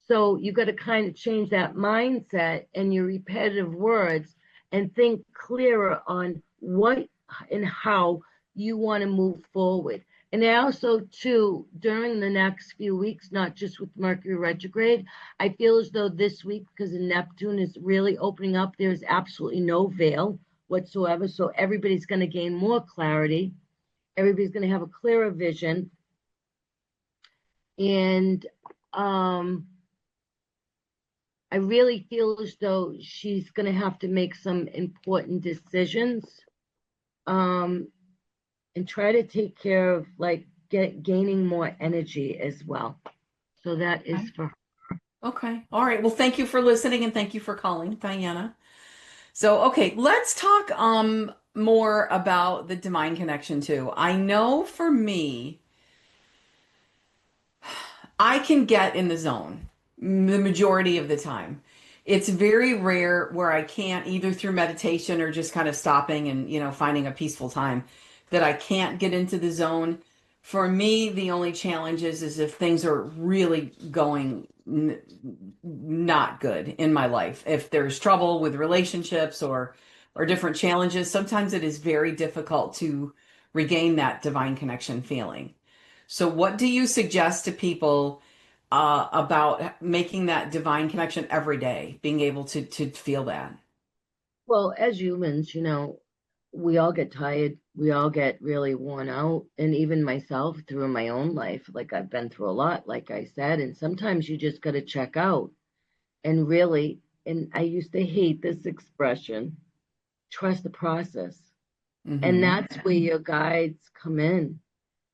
So you got to kind of change that mindset and your repetitive words and think clearer on what and how you want to move forward. And I also, too, during the next few weeks, not just with Mercury retrograde, I feel as though this week, because Neptune is really opening up, there's absolutely no veil whatsoever. So everybody's going to gain more clarity. Everybody's going to have a clearer vision. And I really feel as though she's going to have to make some important decisions, and try to take care of gaining more energy as well. So that is for her. Okay. All right. Well, thank you for listening and thank you for calling, Diana. So, okay, let's talk more about the divine connection too. I know for me, I can get in the zone the majority of the time. It's very rare where I can't, either through meditation or just kind of stopping and, finding a peaceful time, that I can't get into the zone. For me, the only challenge is if things are really going not good in my life. If there's trouble with relationships or different challenges, sometimes it is very difficult to regain that divine connection feeling. So, what do you suggest to people about making that divine connection every day, being able to feel that? Well, as humans, we all get tired. We all get really worn out. And even myself, through my own life, like I've been through a lot, like I said, and sometimes you just got to check out and really, and I used to hate this expression, trust the process. And that's where your guides come in.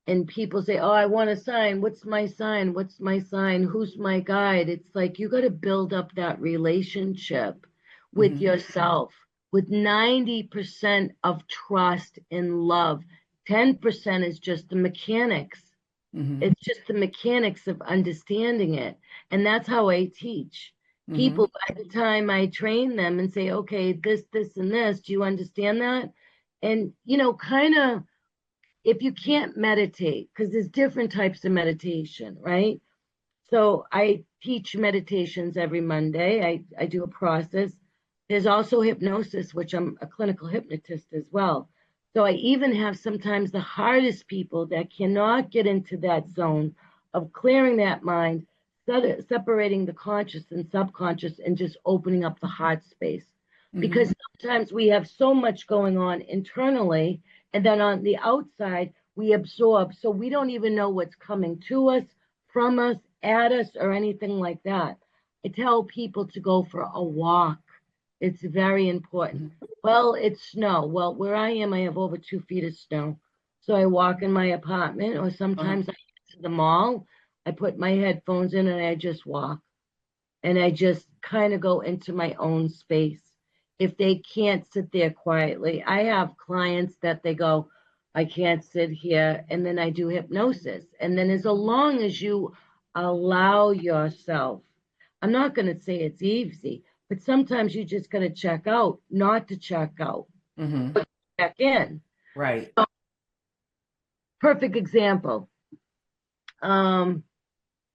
And people say, oh, I want a sign. What's my sign? What's my sign? Who's my guide? It's like you got to build up that relationship with yourself with 90% of trust and love. 10% is just the mechanics. It's just the mechanics of understanding it. And that's how I teach. People, by the time I train them and say, okay, this, and this, do you understand that? And, kind of, if you can't meditate, because there's different types of meditation, right? So I teach meditations every Monday. I do a process. There's also hypnosis, which I'm a clinical hypnotist as well. So I even have sometimes the hardest people that cannot get into that zone of clearing that mind, separating the conscious and subconscious, and just opening up the heart space. Because sometimes we have so much going on internally, and then on the outside, we absorb. So we don't even know what's coming to us, from us, at us, or anything like that. I tell people to go for a walk. It's very important. Well, it's snow. Well, where I am, I have over 2 feet of snow. So I walk in my apartment, or sometimes I get to the mall. I put my headphones in and I just walk. And I just kind of go into my own space. If they can't sit there quietly, I have clients that they go, I can't sit here. And then I do hypnosis. And then as long as you allow yourself, I'm not going to say it's easy, but sometimes you just got to check out, not to check out, but check in. Right. So, perfect example. During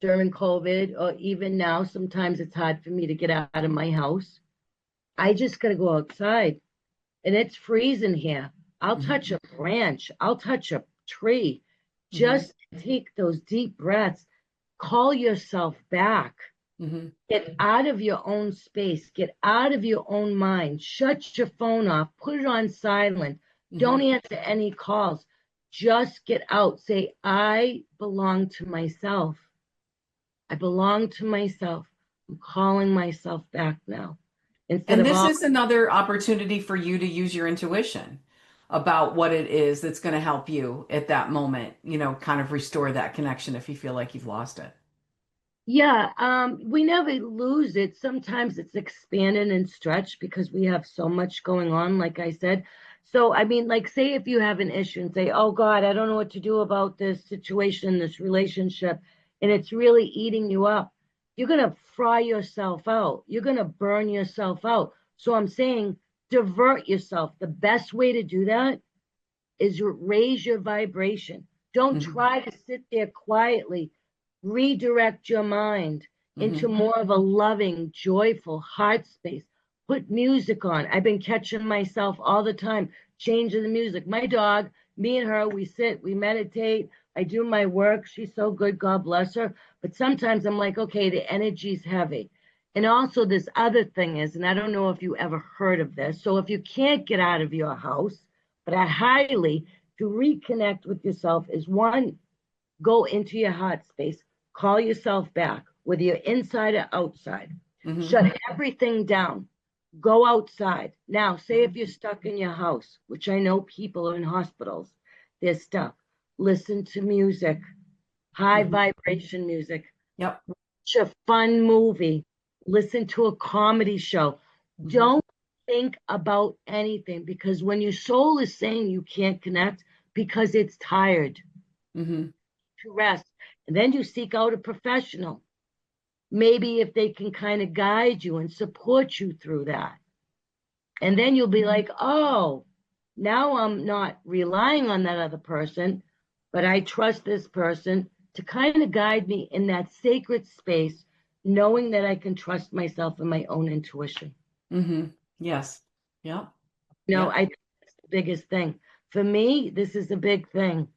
COVID, or even now, sometimes it's hard for me to get out of my house. I just got to go outside, and it's freezing here. I'll touch a branch. I'll touch a tree. Just take those deep breaths. Call yourself back. Get out of your own space. Get out of your own mind. Shut your phone off. Put it on silent. Don't answer any calls. Just get out. Say, I belong to myself. I belong to myself. I'm calling myself back now. And this is another opportunity for you to use your intuition about what it is that's going to help you at that moment, kind of restore that connection if you feel like you've lost it. Yeah, we never lose it. Sometimes it's expanded and stretched because we have so much going on, like I said. So, I mean, like, say if you have an issue and say, oh, God, I don't know what to do about this situation, this relationship, and it's really eating you up, you're going to fry yourself out. You're going to burn yourself out. So I'm saying divert yourself. The best way to do that is raise your vibration. Don't try to sit there quietly. Redirect your mind into more of a loving, joyful heart space. Put music on. I've been catching myself all the time, changing the music. My dog, me and her, we sit, we meditate. I do my work. She's so good, God bless her. But sometimes I'm like, okay, the energy's heavy. And also this other thing is, and I don't know if you ever heard of this, so if you can't get out of your house, but I highly, to reconnect with yourself is one, go into your heart space. Call yourself back, whether you're inside or outside. Shut everything down. Go outside. Now, say if you're stuck in your house, which I know people are in hospitals, they're stuck. Listen to music, high vibration music. Yep. Watch a fun movie. Listen to a comedy show. Don't think about anything, because when your soul is saying you can't connect because it's tired, to rest. And then you seek out a professional. Maybe if they can kind of guide you and support you through that. And then you'll be like, oh, now I'm not relying on that other person, but I trust this person to kind of guide me in that sacred space, knowing that I can trust myself and my own intuition. Yes. Yeah. I think that's the biggest thing. For me, this is a big thing.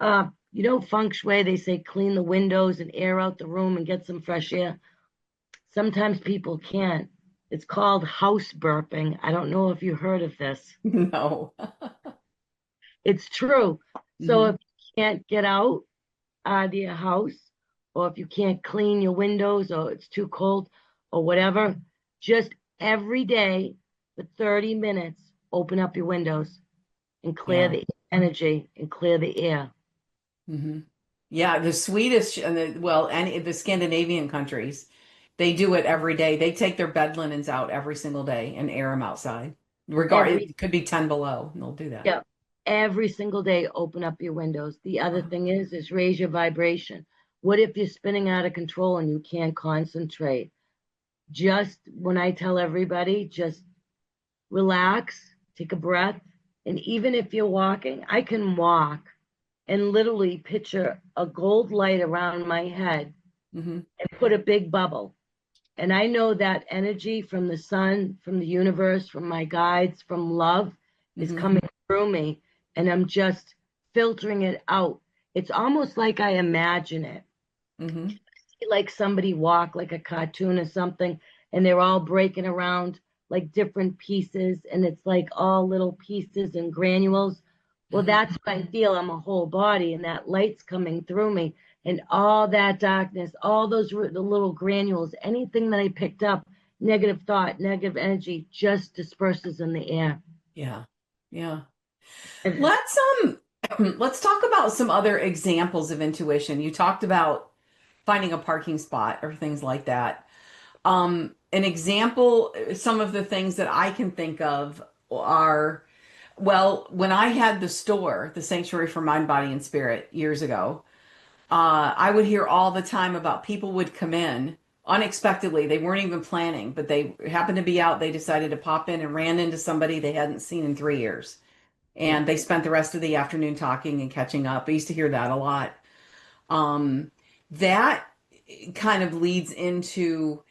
Feng shui, they say clean the windows and air out the room and get some fresh air. Sometimes people can't. It's called house burping. I don't know if you heard of this. No. It's true. So if you can't get out of your house, or if you can't clean your windows, or it's too cold, or whatever, just every day for 30 minutes, open up your windows and clear the energy and clear the air. Yeah, the Swedish and the Scandinavian countries, they do it every day. They take their bed linens out every single day and air them outside. It could be 10 below, and they'll do that. Yeah, every single day, open up your windows. The other thing is raise your vibration. What if you're spinning out of control and you can't concentrate? just when I tell everybody, just relax, take a breath. And even if you're walking, I can walk and literally picture a gold light around my head and put a big bubble. And I know that energy from the sun, from the universe, from my guides, from love is coming through me. And I'm just filtering it out. It's almost like I imagine it. Like somebody walk like a cartoon or something, and they're all breaking around like different pieces, and it's like all little pieces and granules. Well, that's what I feel. I'm a whole body, and that light's coming through me, and all that darkness, all those the little granules, anything that I picked up, negative thought, negative energy, just disperses in the air. Yeah. Let's talk about some other examples of intuition. You talked about finding a parking spot or things like that. An example, some of the things that I can think of are, well, when I had the store, the Sanctuary for Mind, Body, and Spirit years ago, I would hear all the time about people would come in unexpectedly. They weren't even planning, but they happened to be out. They decided to pop in and ran into somebody they hadn't seen in 3 years. And they spent the rest of the afternoon talking and catching up. I used to hear that a lot. That kind of leads into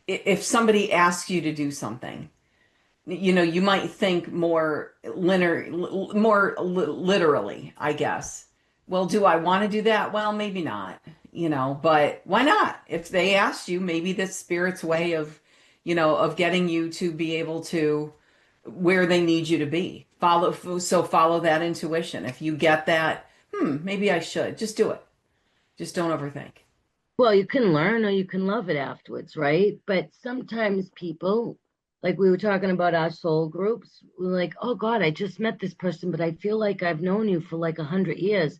if somebody asks you to do something, you might think more literally, I guess. Well, do I want to do that? Well, maybe not, but why not? If they asked you, maybe the spirit's way of getting you to be able to where they need you to be. Follow that intuition. If you get that, maybe I should just do it. Just don't overthink. Well, you can learn or you can love it afterwards, right? But sometimes people, like we were talking about our soul groups, we're like, oh God, I just met this person, but I feel like I've known you for like 100 years.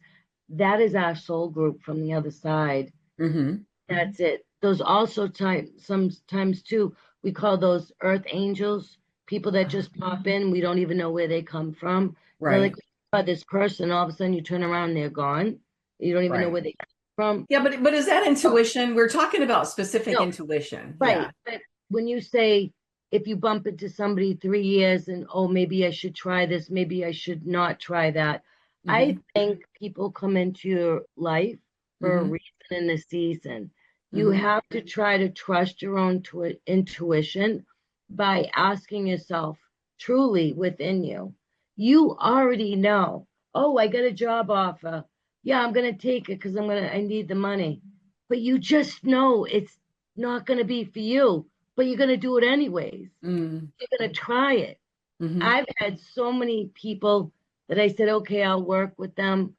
That is our soul group from the other side. That's it. Those also sometimes too, we call those earth angels, people that just pop in. We don't even know where they come from. Right. They're like, oh, this person, all of a sudden you turn around and they're gone. You don't even know where they come from. Yeah, but is that intuition? We're talking about specific intuition. Right. Yeah. But when you say, if you bump into somebody 3 years and, oh, maybe I should try this, maybe I should not try that. I think people come into your life for a reason in the season. You have to try to trust your own intuition by asking yourself truly within you. You already know, oh, I got a job offer. Yeah, I'm going to take it because I need the money. But you just know it's not going to be for you, but you're going to do it anyways. You're going to try it. I've had so many people that I said, okay, I'll work with them.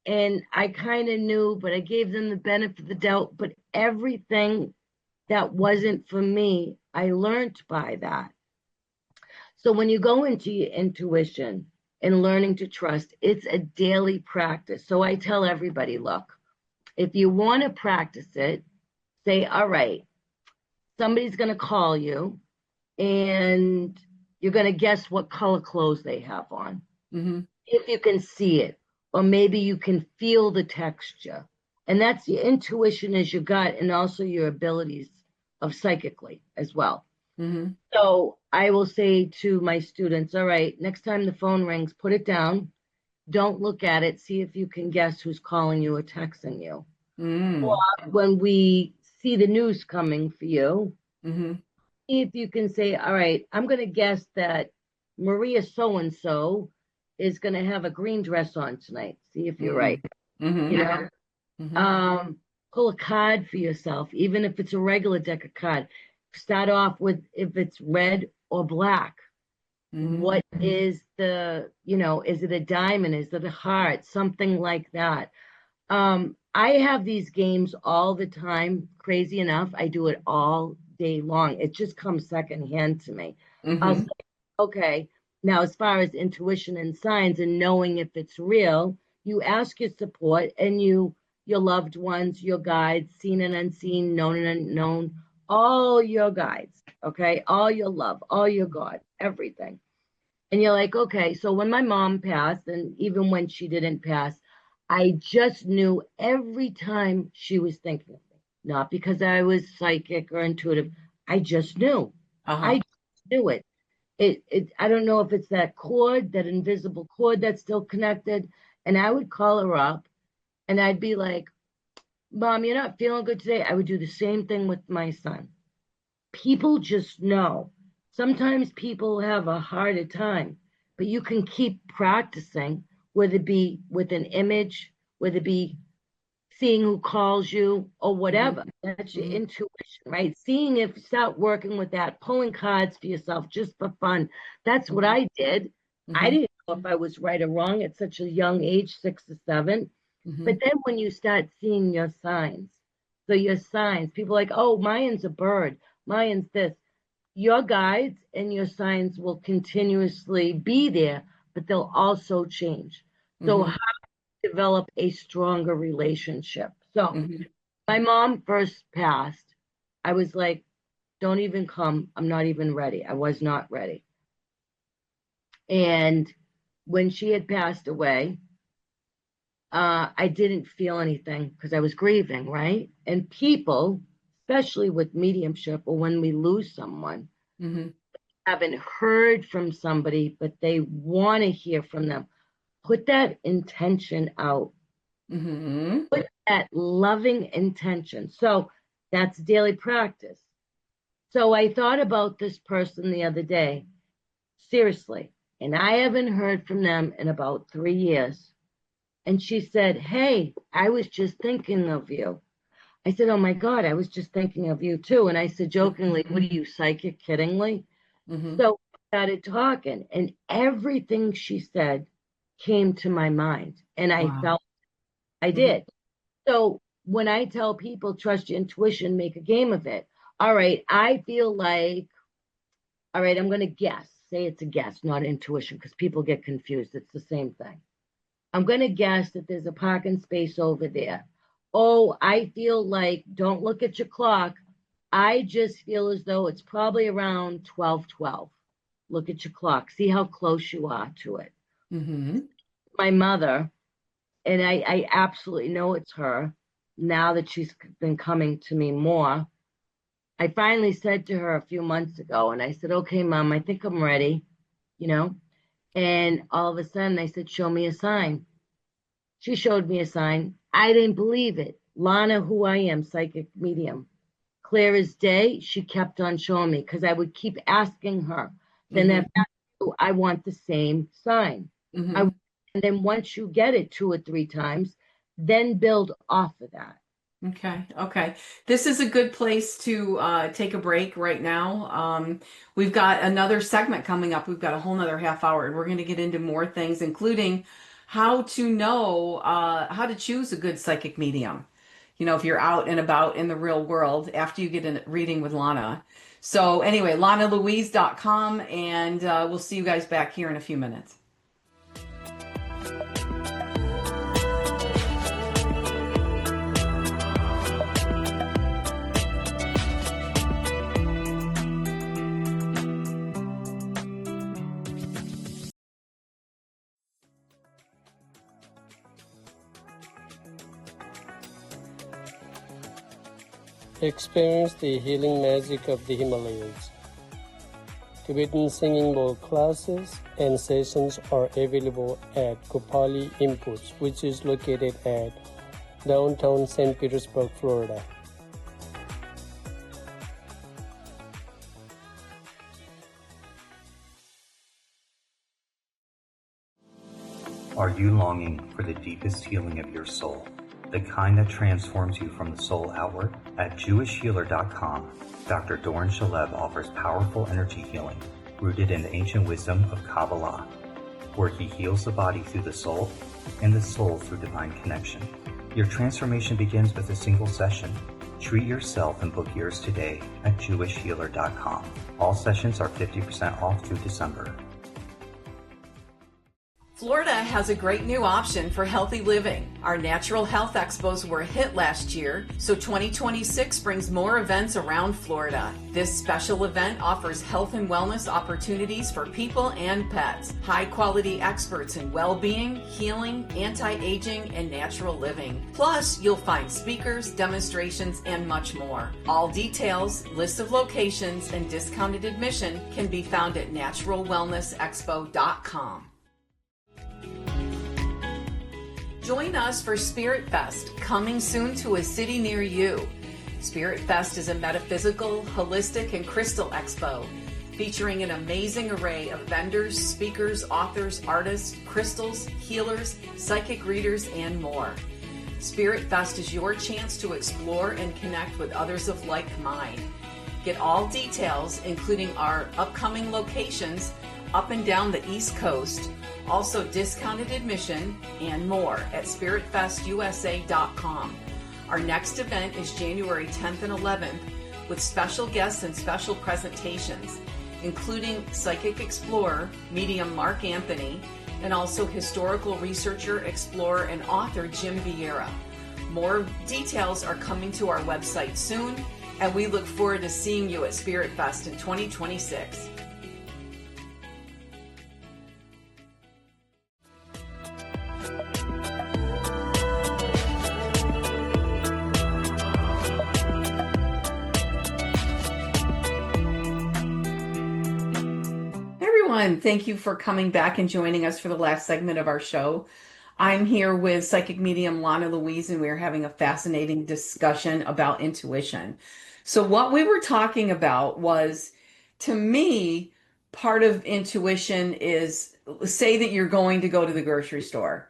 And I kind of knew, but I gave them the benefit of the doubt. But everything that wasn't for me, I learned by that. So when you go into your intuition and learning to trust, it's a daily practice. So I tell everybody, look, if you want to practice it, say, all right, somebody's going to call you and you're going to guess what color clothes they have on. If you can see it, or maybe you can feel the texture. And that's your intuition is your gut and also your abilities of psychically as well. So I will say to my students, all right, next time the phone rings, put it down. Don't look at it. See if you can guess who's calling you or texting you. Or when we see the news coming for you, if you can say, all right, I'm going to guess that Maria so-and-so is going to have a green dress on tonight. See if you're right. You know, pull a card for yourself, even if it's a regular deck of cards. Start off with if it's red or black. What is the, is it a diamond? Is it a heart? Something like that. I have these games all the time. Crazy enough, I do it all day long. It just comes secondhand to me. I'll say, okay, now as far as intuition and signs and knowing if it's real, you ask your support and your loved ones, your guides, seen and unseen, known and unknown, all your guides, okay, all your love, all your God, everything. And you're like, okay, so when my mom passed, and even when she didn't pass, I just knew every time she was thinking of me, not because I was psychic or intuitive. I just knew. I Uh-huh. just knew it. I don't know if it's that cord, that invisible cord that's still connected. And I would call her up and I'd be like, Mom, you're not feeling good today. I would do the same thing with my son. People just know. Sometimes people have a harder time, but you can keep practicing, whether it be with an image, whether it be seeing who calls you or Mm-hmm. whatever. That's your Mm-hmm. intuition, right? Seeing if you start working with that, pulling cards for yourself just for fun. That's what I did. I Mm-hmm. didn't know if I was right or wrong at such a young age, 6 or 7. Mm-hmm. But then when you start seeing your signs, so your signs, people are like, oh, Mayan's a bird, Mayan's this. Your guides and your signs will continuously be there, but they'll also change. So Mm-hmm. develop a stronger relationship. So Mm-hmm. my mom first passed. I was like, don't even come. I'm not even ready. I was not ready. And when she had passed away, I didn't feel anything because I was grieving, right? And people, especially with mediumship or when we lose someone, Mm-hmm. haven't heard from somebody, but they want to hear from them. Put that intention out. Mm-hmm. Put that loving intention. So that's daily practice. So I thought about this person the other day, seriously, and I haven't heard from them in about 3 years. And she said, hey, I was just thinking of you. I said, oh my God, I was just thinking of you too. And I said jokingly, what are you, psychic, kiddingly? Mm-hmm. So we started talking, and everything she said came to my mind. And I Wow. felt I Mm-hmm. did. So when I tell people trust your intuition, make a game of it. All right, I feel like, all right, I'm going to guess. Say it's a guess, not intuition, because people get confused. It's the same thing. I'm going to guess that there's a parking space over there. Oh, I feel like, don't look at your clock. I just feel as though it's probably around 12:12. Look at your clock. See how close you are to it. Mm-hmm. My mother, and I absolutely know it's her now that she's been coming to me more. I finally said to her a few months ago, and I said, okay, Mom, I think I'm ready, you know? And all of a sudden I said, show me a sign. She showed me a sign. I didn't believe it. Lana, who I am, psychic medium, clear as day, she kept on showing me because I would keep asking her. Then Mm-hmm. that I want the same sign. I, Mm-hmm. and then once you get it 2 or 3 times, then build off of that. Okay. Okay. This is a good place to take a break right now. We've got another segment coming up. We've got a whole nother half hour, and we're going to get into more things, including how to know how to choose a good psychic medium. You know, if you're out and about in the real world after you get a reading with Lana. So anyway, LanaLouise.com, and we'll see you guys back here in a few minutes. Experience the healing magic of the Himalayas. Tibetan singing bowl classes and sessions are available at Kopali Inputs, which is located at downtown St. Petersburg, Florida. Are you longing for the deepest healing of your soul? The kind that transforms you from the soul outward? At jewishhealer.com, Dr. Doran Shalev offers powerful energy healing rooted in the ancient wisdom of Kabbalah, where he heals the body through the soul and the soul through divine connection. Your transformation begins with a single session. Treat yourself and book yours today at jewishhealer.com. All sessions are 50% off through December. Florida has a great new option for healthy living. Our Natural Health Expos were a hit last year, so 2026 brings more events around Florida. This special event offers health and wellness opportunities for people and pets. High-quality experts in well-being, healing, anti-aging, and natural living. Plus, you'll find speakers, demonstrations, and much more. All details, list of locations, and discounted admission can be found at naturalwellnessexpo.com. Join us for Spirit Fest, coming soon to a city near you. Spirit Fest is a metaphysical, holistic, and crystal expo featuring an amazing array of vendors, speakers, authors, artists, crystals, healers, psychic readers, and more. Spirit Fest is your chance to explore and connect with others of like mind. Get all details, including our upcoming locations up and down the East Coast, also discounted admission, and more at spiritfestusa.com. Our next event is January 10th and 11th with special guests and special presentations, including psychic explorer, medium Mark Anthony, and also historical researcher, explorer, and author Jim Vieira. More details are coming to our website soon, and we look forward to seeing you at Spirit Fest in 2026. Thank you for coming back and joining us for the last segment of our show. I'm here with psychic medium Lana Louise, and we're having a fascinating discussion about intuition. So what we were talking about was, to me, part of intuition is, say that you're going to go to the grocery store,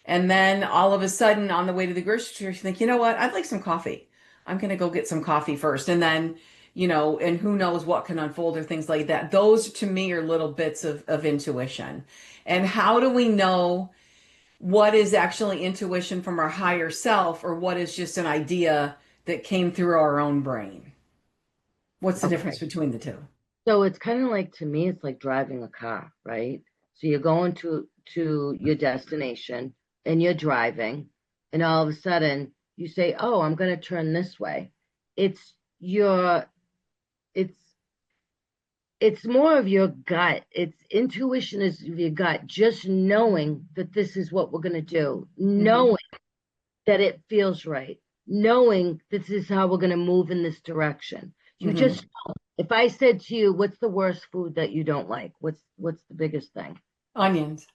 and then all of a sudden on the way to the grocery store, you think, you know what, I'd like some coffee. I'm going to go get some coffee first. And then and who knows what can unfold or things like that. Those to me are little bits of intuition. And how do we know what is actually intuition from our higher self or what is just an idea that came through our own brain? What's the difference between the two? So it's kind of like, to me, it's like driving a car, right? So you're going to your destination and you're driving, and all of a sudden you say, oh, I'm going to turn this way. It's more of your gut. It's intuition is your gut, just knowing that this is what we're going to do, knowing that it feels right, knowing this is how we're going to move in this direction. You just know. If I said to you, what's the worst food that you don't like? What's the biggest thing? Onions.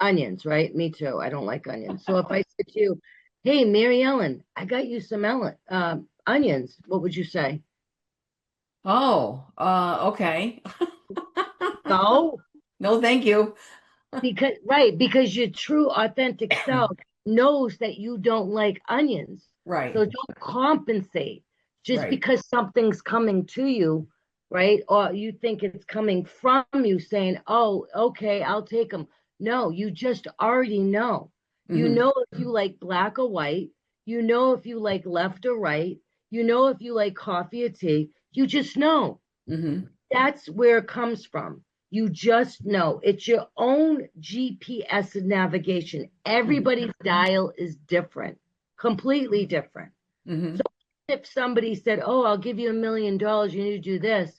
Onions, right? Me too. I don't like onions. So if I said to you, hey, Mary Ellen, I got you some onions, what would you say? Oh, okay. No, thank you. because your true authentic self knows that you don't like onions. Right. So don't compensate just because something's coming to you, right? Or you think it's coming from you saying, oh, okay, I'll take them. No, you just already know. You know if you like black or white. You know if you like left or right. You know if you like coffee or tea. You just know. That's where it comes from. You just know. It's your own GPS navigation. Everybody's dial is different, completely different. So if somebody said, oh, I'll give you $1 million, you need to do this.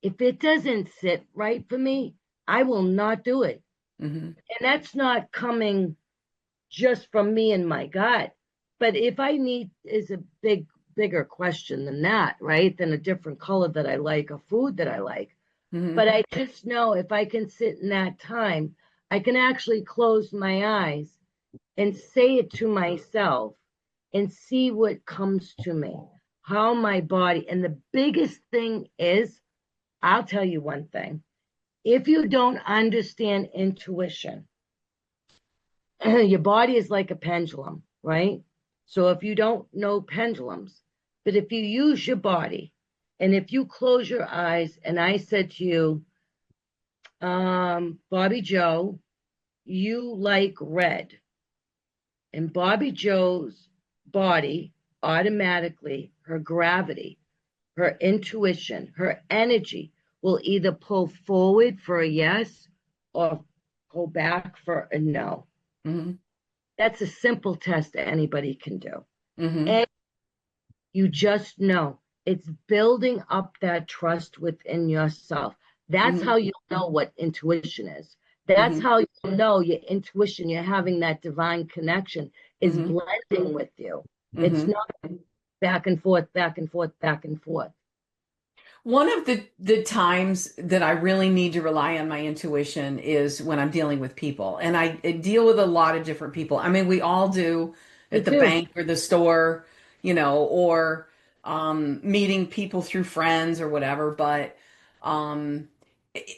If it doesn't sit right for me, I will not do it. And that's not coming just from me and my gut. But if I need is a bigger question than that, right? Than a different color that I like, a food that I like. But I just know if I can sit in that time, I can actually close my eyes and say it to myself and see what comes to me, how my body. And the biggest thing is, I'll tell you one thing. If you don't understand intuition, your body is like a pendulum, right? So if you don't know pendulums, but if you use your body, and if you close your eyes, and I said to you, Bobby Joe, you like red. And Bobby Joe's body automatically, her gravity, her intuition, her energy will either pull forward for a yes or go back for a no. That's a simple test anybody can do. And you just know. It's building up that trust within yourself. That's how you know what intuition is. That's how you know your intuition, you're having that divine connection is blending with you. It's not back and forth, back and forth, back and forth. One of the times that I really need to rely on my intuition is when I'm dealing with people. And I deal with a lot of different people. I mean, we all do at the bank or the store, or meeting people through friends or whatever. But um,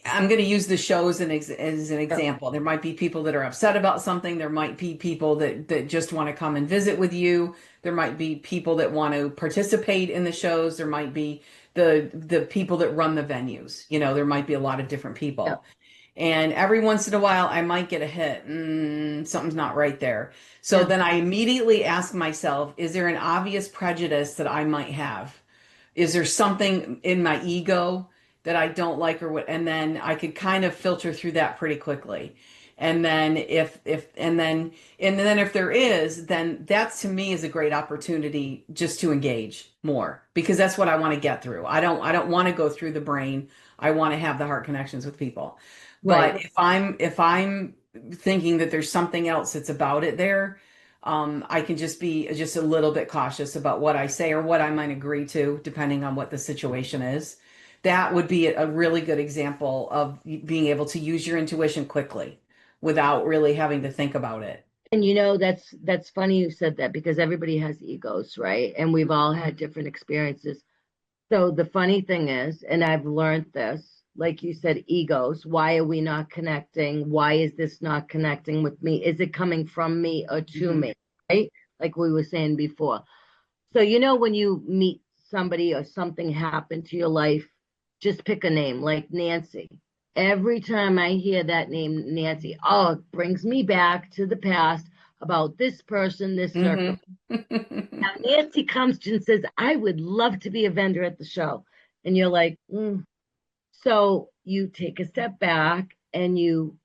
I'm going to use the show as an example. There might be people that are upset about something. There might be people that just want to come and visit with you. There might be people that want to participate in the shows. There might be the people that run the venues. There might be a lot of different people. Yeah. And every once in a while, I might get a hit. Something's not right there. So then I immediately ask myself, is there an obvious prejudice that I might have? Is there something in my ego that I don't like or what? And then I could kind of filter through that pretty quickly. And then if there is, then that to me is a great opportunity just to engage more because that's what I want to get through. I don't want to go through the brain. I want to have the heart connections with people. Right. But if I'm thinking that there's something else that's about it there, I can just be just a little bit cautious about what I say or what I might agree to, depending on what the situation is. That would be a really good example of being able to use your intuition quickly without really having to think about it. And that's funny you said that because everybody has egos, right? And we've all had different experiences. So the funny thing is, and I've learned this, like you said, egos, why are we not connecting? Why is this not connecting with me? Is it coming from me or to me, right? Like we were saying before. So, when you meet somebody or something happened to your life, just pick a name like Nancy. Every time I hear that name, Nancy, it brings me back to the past about this person, this circle. Now, Nancy comes and says, I would love to be a vendor at the show. And you're like, So you take a step back and you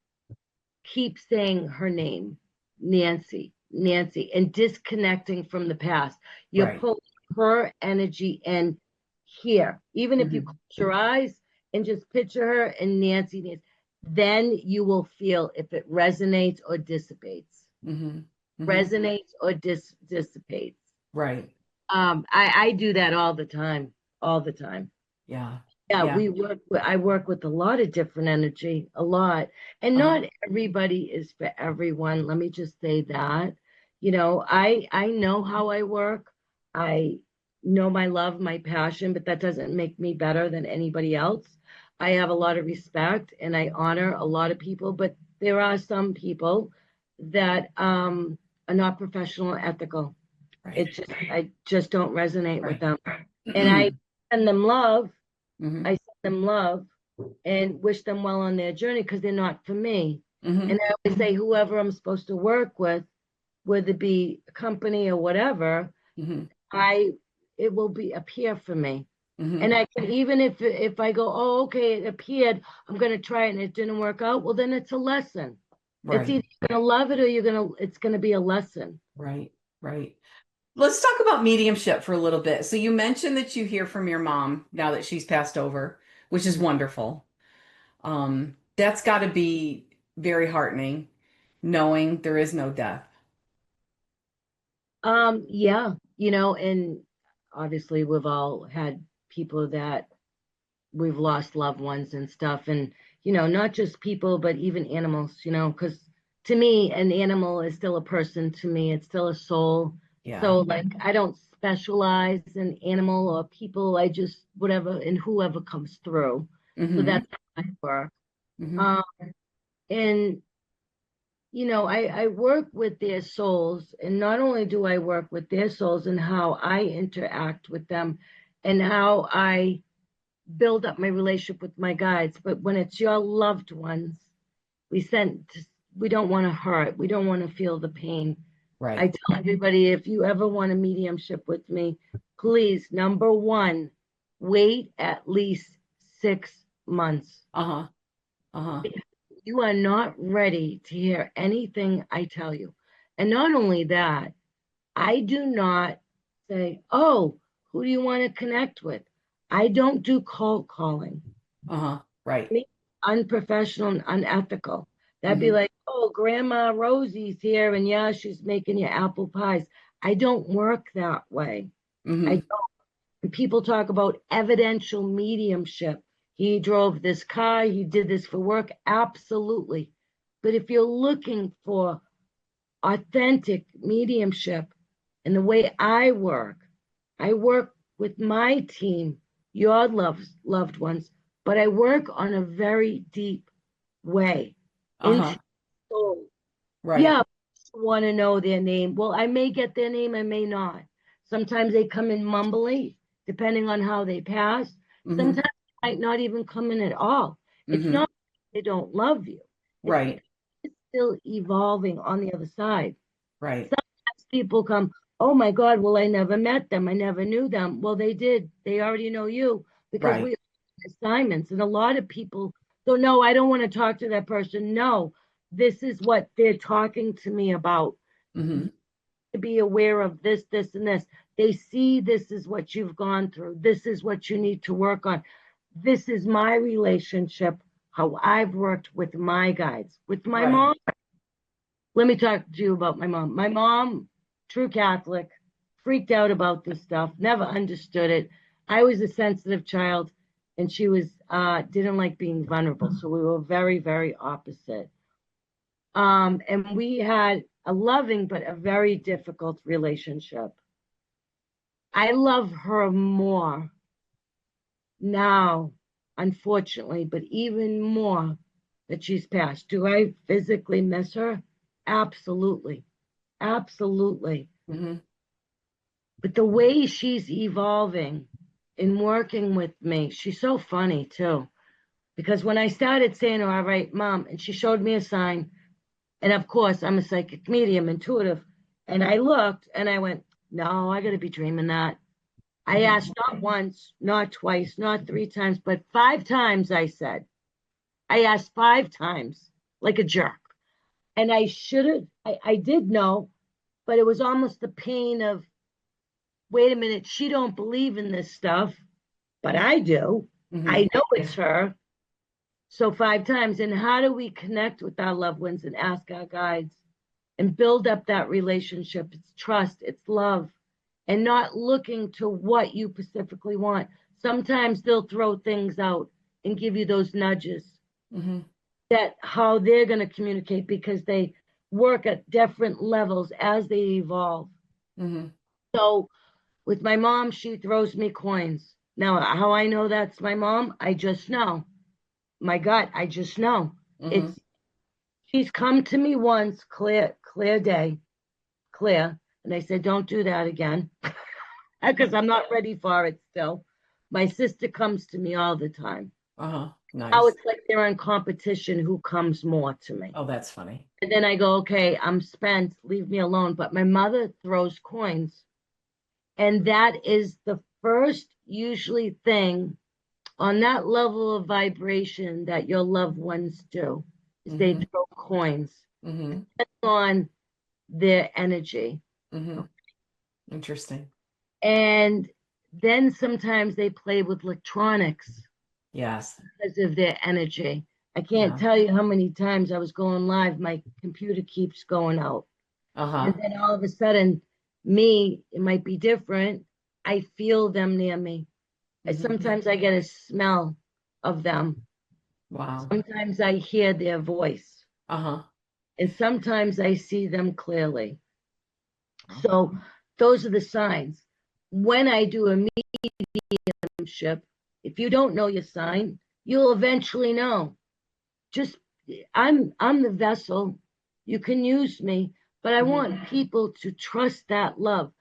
keep saying her name, Nancy, Nancy, and disconnecting from the past. You're pulling her energy in here. Even if you close your eyes and just picture her and Nancy, then you will feel if it resonates or dissipates. Resonates or dissipates. Right. I do that all the time. Yeah. Yeah, I work with a lot of different energy, a lot. And not everybody is for everyone. Let me just say that. I know how I work. I know my love, my passion, but that doesn't make me better than anybody else. I have a lot of respect and I honor a lot of people, but there are some people that are not professional or ethical. Right. I just don't resonate with them. And I send them love. I send them love and wish them well on their journey because they're not for me. And I always say, whoever I'm supposed to work with, whether it be a company or whatever, it will appear for me. And I can, even if I go, okay, it appeared, I'm going to try it and it didn't work out. Well, then it's a lesson. It's either you're going to love it or it's going to be a lesson. Right. Let's talk about mediumship for a little bit. So you mentioned that you hear from your mom now that she's passed over, which is wonderful. That's got to be very heartening, knowing there is no death. Yeah, and obviously we've all had people that we've lost loved ones and stuff, and not just people, but even animals, because to me, an animal is still a person. To me, it's still a soul. Yeah. So like, I don't specialize in animal or people. I just whatever and whoever comes through. So that's how I work. And I work with their souls, and not only do I work with their souls and how I interact with them and how I build up my relationship with my guides, but when it's your loved ones, we don't want to hurt. We don't want to feel the pain. Right. I tell everybody, if you ever want a mediumship with me, please, number one, wait at least 6 months. You are not ready to hear anything I tell you. And not only that, I do not say, oh, who do you want to connect with? I don't do cold calling. Right. Unprofessional and unethical. That'd be like, oh, Grandma Rosie's here, and yeah, she's making you apple pies. I don't work that way. I don't. And people talk about evidential mediumship. He drove this car, he did this for work. Absolutely. But if you're looking for authentic mediumship and the way I work with my team, your loved ones, but I work on a very deep way into soul. Right. Yeah, want to know their name. Well, I may get their name, I may not. Sometimes they come in mumbly, depending on how they pass. Sometimes they might not even come in at all. It's not they don't love you. Right. It's still evolving on the other side. Right. Sometimes people come, oh my God, well, I never met them. I never knew them. Well, they did. They already know you because we have assignments. And a lot of people go, no, I don't want to talk to that person. No, this is what they're talking to me about. To be aware of this, this, and this. They see this is what you've gone through. This is what you need to work on. This is my relationship, how I've worked with my guides. With my mom, let me talk to you about my mom. My mom, true Catholic, freaked out about this stuff, never understood it. I was a sensitive child, and she was didn't like being vulnerable. So we were very, very opposite. And we had a loving but a very difficult relationship. I love her more now, unfortunately, but even more that she's passed. Do I physically miss her? Absolutely. Absolutely. But the way she's evolving in working with me, she's so funny too. Because when I started saying to her, all right, Mom, and she showed me a sign, and of course, I'm a psychic medium, intuitive. And I looked and I went, no, I got to be dreaming that. I asked not once, not twice, not 3 times, but 5 times I said. I asked 5 times, like a jerk. And I should have, I did know, but it was almost the pain of, wait a minute, she don't believe in this stuff, but I do. I know it's her. So 5 times. And how do we connect with our loved ones and ask our guides and build up that relationship? It's trust, it's love, and not looking to what you specifically want. Sometimes they'll throw things out and give you those nudges that how they're going to communicate because they work at different levels as they evolve. So with my mom, she throws me coins. Now, how I know that's my mom, I just know. My gut, I just know. She's come to me once, clear day, clear, and I said, don't do that again, because I'm not ready for it still. My sister comes to me all the time. Nice. Now it's like they're in competition who comes more to me. Oh, that's funny. And then I go, okay, I'm spent, leave me alone. But my mother throws coins. And that is the first usually thing on that level of vibration that your loved ones do, is they throw coins on their energy. Interesting. And then sometimes they play with electronics. Yes. Because of their energy. I can't tell you how many times I was going live, my computer keeps going out. And then all of a sudden, me, it might be different. I feel them near me. Sometimes I get a smell of them. Wow. Sometimes I hear their voice. And sometimes I see them clearly. So those are the signs. When I do a mediumship, if you don't know your sign, you'll eventually know. Just I'm the vessel. You can use me, but I want people to trust that love.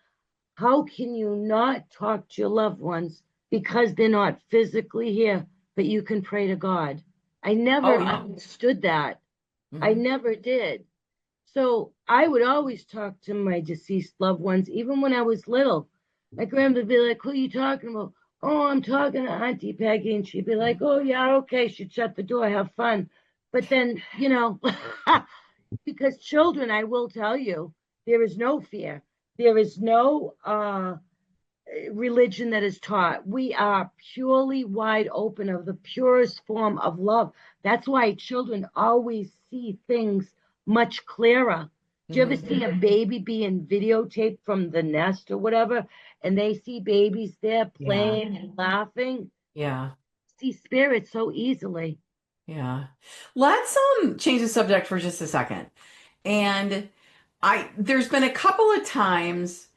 How can you not talk to your loved ones because they're not physically here, but you can pray to God? I never understood that. I never did. So I would always talk to my deceased loved ones, even when I was little. My grandma would be like, who are you talking about? Oh, I'm talking to Auntie Peggy. And she'd be like, oh, yeah, okay. She'd shut the door, have fun. But then, because children, I will tell you, there is no fear. There is no religion that is taught. We are purely wide open of the purest form of love. That's why children always see things much clearer. Do you ever see a baby being videotaped from the nest or whatever, and they see babies there playing and laughing? Yeah. See spirits so easily. Yeah. Let's change the subject for just a second. And there's been a couple of times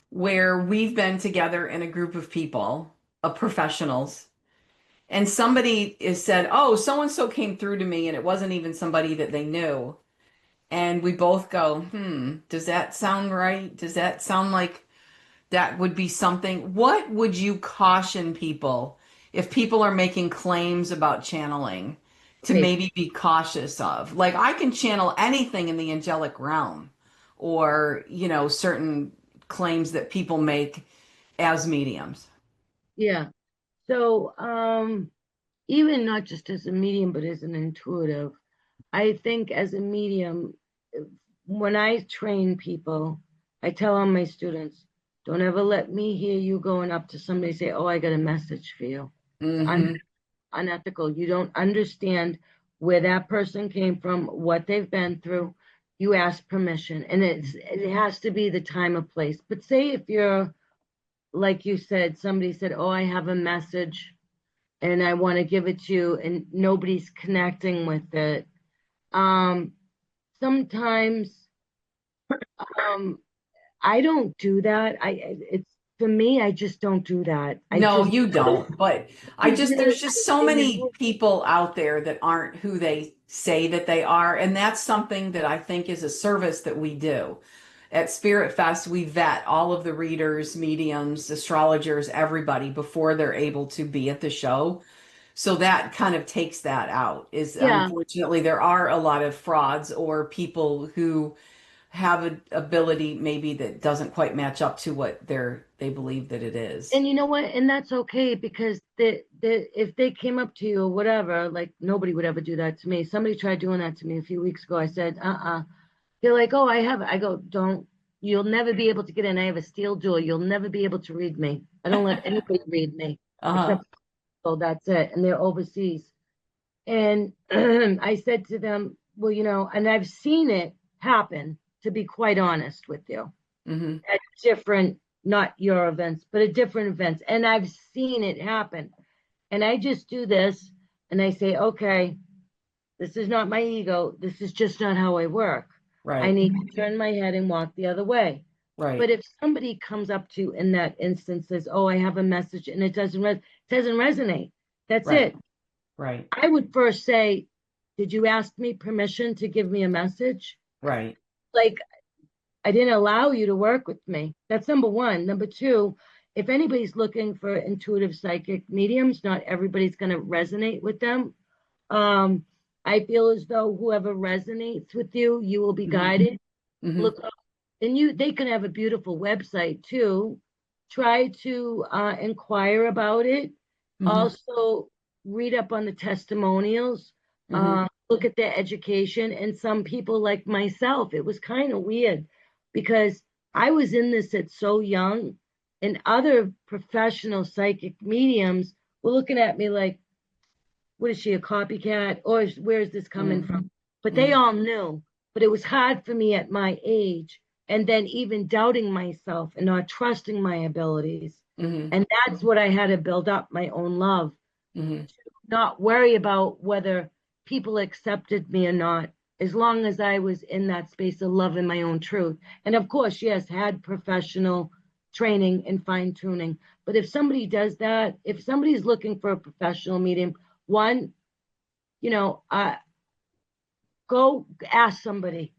where we've been together in a group of people, of professionals, and somebody has said, "Oh, so and so came through to me," and it wasn't even somebody that they knew. And we both go, does that sound right? Does that sound like that would be something? What would you caution people if people are making claims about channeling to Right. maybe be cautious of? Like, I can channel anything in the angelic realm, or, certain claims that people make as mediums. Yeah. So, even not just as a medium, but as an intuitive, I think as a medium, when I train people, I tell all my students, don't ever let me hear you going up to somebody and say, "Oh, I got a message for you." It's unethical. You don't understand where that person came from, what they've been through. You ask permission, and it has to be the time of place. But say if you're, like you said, somebody said, "Oh, I have a message and I want to give it to you," and nobody's connecting with it. Sometimes I don't do that. It's for me, I just don't do that. No, you don't. But there's just so many I people out there that aren't who they say that they are. And that's something that I think is a service that we do. At Spirit Fest, we vet all of the readers, mediums, astrologers, everybody before they're able to be at the show. So that kind of takes that out. Is Yeah. unfortunately there are a lot of frauds or people who have an ability maybe that doesn't quite match up to what they believe that it is. And you know what? And that's okay, because if they came up to you or whatever, like nobody would ever do that to me. Somebody tried doing that to me a few weeks ago. I said, They're like, "Oh, I go, don't, you'll never be able to get in. I have a steel door. You'll never be able to read me. I don't let anybody read me Uh-huh. except, so that's it." And they're overseas. And I said to them, "Well, and I've seen it happen, to be quite honest with you, at different, not your events, but at different events. And I've seen it happen. And I just do this and I say, okay, this is not my ego. This is just not how I work. I Right. need to turn my head and walk the other way." Right. But if somebody comes up to you in that instance, says, "Oh, I have a message," and it doesn't resonate, that's Right. it. Right. I would first say, "Did you ask me permission to give me a message?" Right. Like, I didn't allow you to work with me. That's number one. Number two, if anybody's looking for intuitive psychic mediums, not everybody's going to resonate with them. I feel as though whoever resonates with you, you will be guided. Look up, and they can have a beautiful website too. Try to inquire about it. Also, read up on the testimonials. Look at their education. And some people like myself, it was kind of weird because I was in this at so young, and other professional psychic mediums were looking at me like, "What is she, a copycat? Or where is this coming from?" But they all knew. But it was hard for me at my age, and then even doubting myself and not trusting my abilities. And that's what I had to build up my own love. Not worry about whether people accepted me or not, as long as I was in that space of love and my own truth. And of course, yes, had professional training and fine tuning. But if somebody does that, if somebody's looking for a professional medium, one, go ask somebody,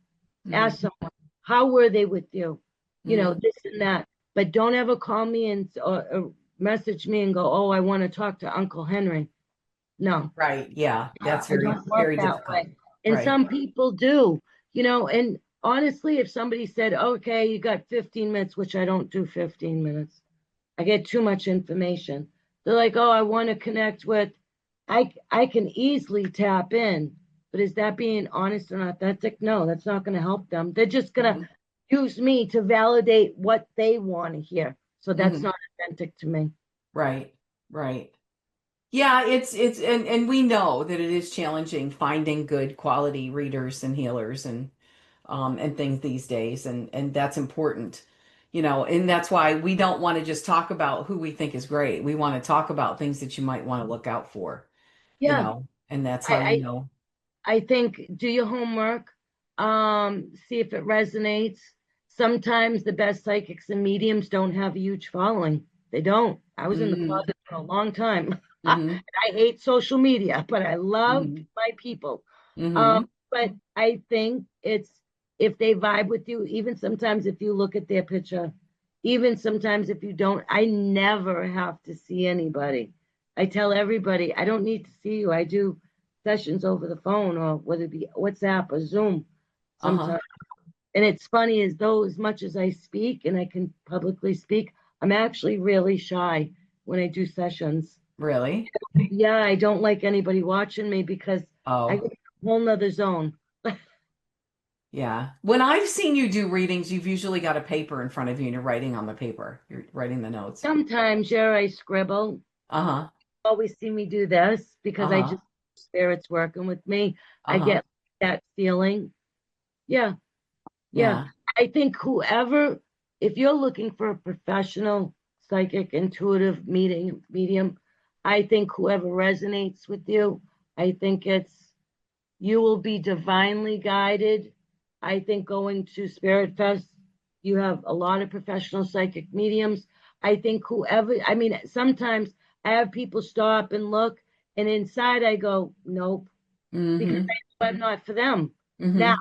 ask someone, how were they with you? This and that. But don't ever call me and or message me and go, "Oh, I want to talk to Uncle Henry." No. Right. Yeah. That's I very, don't work very that difficult. way. And Right. some people do, and honestly, if somebody said, "Okay, you got 15 minutes," which I don't do 15 minutes, I get too much information. They're like, "Oh, I want to connect with," I can easily tap in, But is that being honest and authentic? No, that's not going to help them. They're just going to Mm-hmm. use me to validate what they want to hear. So that's Mm-hmm. not authentic to me. Right. Right. Yeah, it's and we know that it is challenging finding good quality readers and healers and things these days, and that's important, and that's why we don't want to just talk about who we think is great. We want to talk about things that you might want to look out for, Yeah, and that's how you I, know. I think do your homework, see if it resonates. Sometimes the best psychics and mediums don't have a huge following. They don't. I was in the Mm-hmm. closet for a long time. Mm-hmm. I hate social media, but I love Mm-hmm. my people. Mm-hmm. But I think it's if they vibe with you, even sometimes if you look at their picture, even sometimes if you don't, I never have to see anybody. I tell everybody, I don't need to see you. I do sessions over the phone or whether it be WhatsApp or Zoom Uh-huh. sometimes. And it's funny as though as much as I speak and I can publicly speak, I'm actually really shy when I do sessions. Really? Yeah, I don't like anybody watching me because I Oh, get a whole nother zone. yeah. When I've seen you do readings, you've usually got a paper in front of you and you're writing on the paper. You're writing the notes. Sometimes, yeah, I scribble. Uh-huh. Always see me do this because I Uh-huh. just spirits working with me. I Uh-huh. get that feeling. Yeah, yeah. Yeah. I think whoever, if you're looking for a professional psychic, intuitive medium, I think whoever resonates with you, I think you will be divinely guided. I think going to Spirit Fest, you have a lot of professional psychic mediums. I think whoever, I mean, sometimes I have people stop and look, and inside I go, nope, because Mm-hmm. I know I'm not for them. Now, Mm-hmm.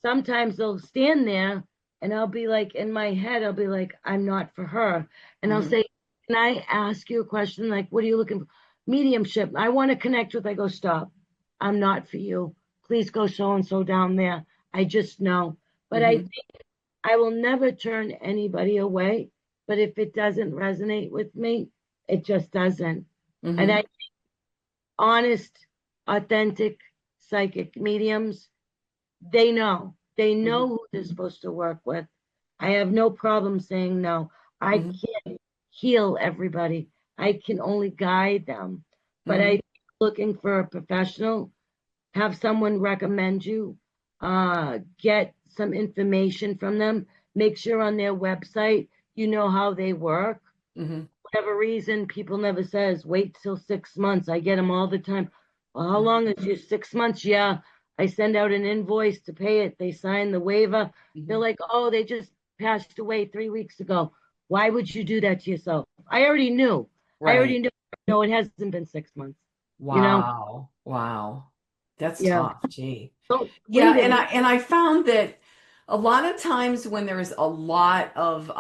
sometimes they'll stand there and I'll be like, in my head, I'll be like, I'm not for her. And I'll Mm-hmm. say, can I ask you a question? Like, what are you looking for? Mediumship. I want to connect with. I go, stop. I'm not for you. Please go so and so down there. I just know. But I Mm-hmm. think I will never turn anybody away. But if it doesn't resonate with me, it just doesn't. And Mm-hmm. I honest, authentic psychic mediums, they Mm-hmm. know who they're supposed to work with. I have no problem saying no. I Mm-hmm. can't heal everybody. I can only guide them. But Mm-hmm. I looking for a professional, have someone recommend you, get some information from them, make sure on their website you know how they work. Mm-hmm. Whatever reason, people never says wait till 6 months. I get them all the time. Well, how long is your 6 months? Yeah, I send out an invoice to pay it. They sign the waiver. They're Mm-hmm. like, oh, they just passed away 3 weeks ago. Why would you do that to yourself? I already knew. I already Right. knew. No, it hasn't been 6 months. You know? Wow. Wow. That's Yeah. tough. Gee. Don't Yeah, wait and it. I found that a lot of times when there's a lot of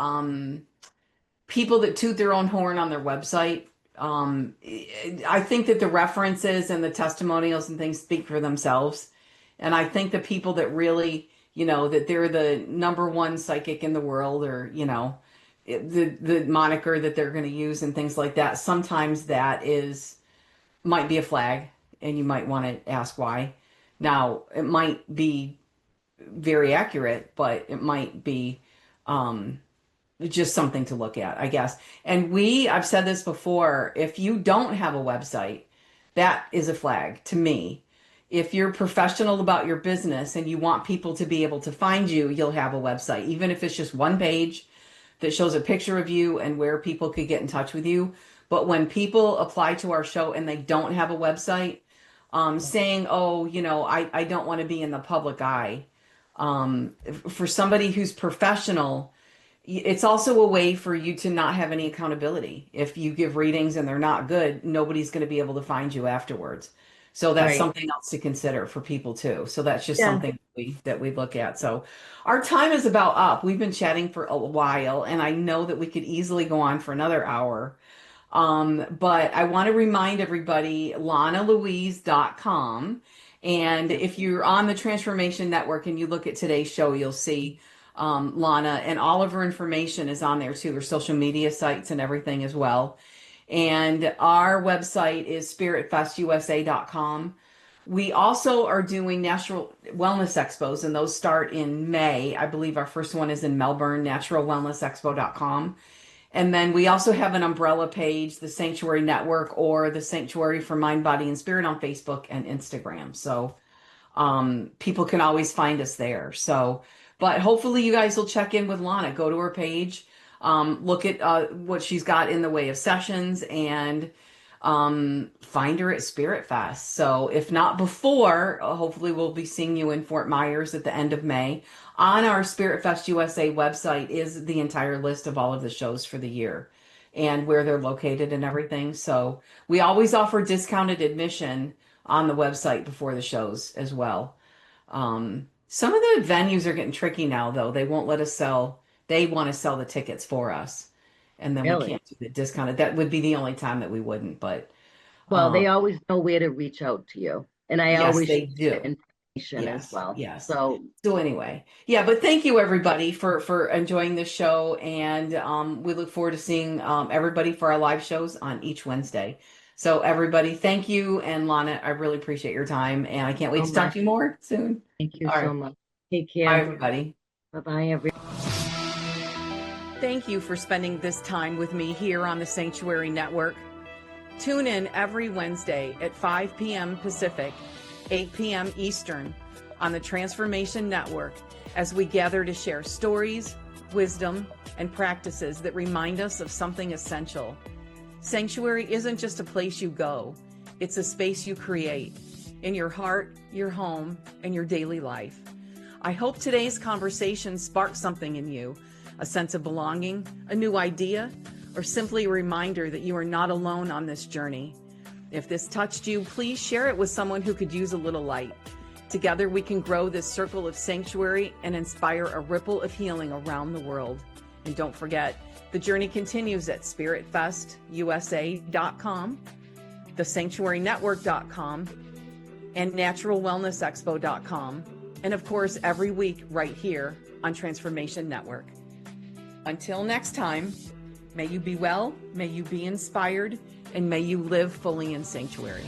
people that toot their own horn on their website, I think that the references and the testimonials and things speak for themselves. And I think the people that really, that they're the number one psychic in the world, or, the moniker that they're going to use and things like that, sometimes that might be a flag, and you might want to ask why. Now, it might be very accurate, but it might be just something to look at, I guess. And I've said this before, if you don't have a website, that is a flag to me. If you're professional about your business and you want people to be able to find you, you'll have a website, even if it's just one page that shows a picture of you and where people could get in touch with you. But when people apply to our show and they don't have a website, saying, oh, I don't want to be in the public eye, for somebody who's professional, it's also a way for you to not have any accountability. If you give readings and they're not good, nobody's going to be able to find you afterwards. So that's Right. something else to consider for people too. So that's just Yeah. something that we look at. So our time is about up. We've been chatting for a while, and I know that we could easily go on for another hour. But I want to remind everybody, LanaLouise.com. And if you're on the Transformation Network and you look at today's show, you'll see Lana, and all of her information is on there too, her social media sites and everything as well. And our website is spiritfestusa.com. We also are doing natural wellness expos, and those start in May. I believe our first one is in Melbourne, naturalwellnessexpo.com. And then we also have an umbrella page, the Sanctuary Network, or the Sanctuary for Mind, Body, and Spirit on Facebook and Instagram. So people can always find us there. So, but hopefully you guys will check in with Lana, go to her page, look at what she's got in the way of sessions, and find her at Spirit Fest. So if not before, hopefully we'll be seeing you in Fort Myers at the end of May. On our Spirit Fest USA website is the entire list of all of the shows for the year and where they're located and everything. So we always offer discounted admission on the website before the shows as well. Some of the venues are getting tricky now, though. They won't let us sell. They want to sell the tickets for us, and then we Really? can't do the discounted. That would be the only time that we wouldn't. But Well, they always know where to reach out to you. And I yes, always they share do. that information as Yes, well. yes. So So anyway, yeah. But thank you everybody for enjoying this show, and we look forward to seeing everybody for our live shows on each Wednesday. So everybody, thank you, and Lana, I really appreciate your time, and I can't wait to talk much. to you more soon. Thank you All so right, much. Take bye care. everybody. Bye-bye, everyone. Thank you for spending this time with me here on the Sanctuary Network. Tune in every Wednesday at 5 p.m. Pacific, 8 p.m. Eastern on the Transformation Network as we gather to share stories, wisdom, and practices that remind us of something essential. Sanctuary isn't just a place you go, it's a space you create in your heart, your home, and your daily life. I hope today's conversation sparks something in you, a sense of belonging, a new idea, or simply a reminder that you are not alone on this journey. If this touched you, please share it with someone who could use a little light. Together we can grow this circle of sanctuary and inspire a ripple of healing around the world. And don't forget, the journey continues at spiritfestusa.com, thesanctuarynetwork.com, and naturalwellnessexpo.com. And of course, every week right here on Transformation Network. Until next time, may you be well, may you be inspired, and may you live fully in sanctuary.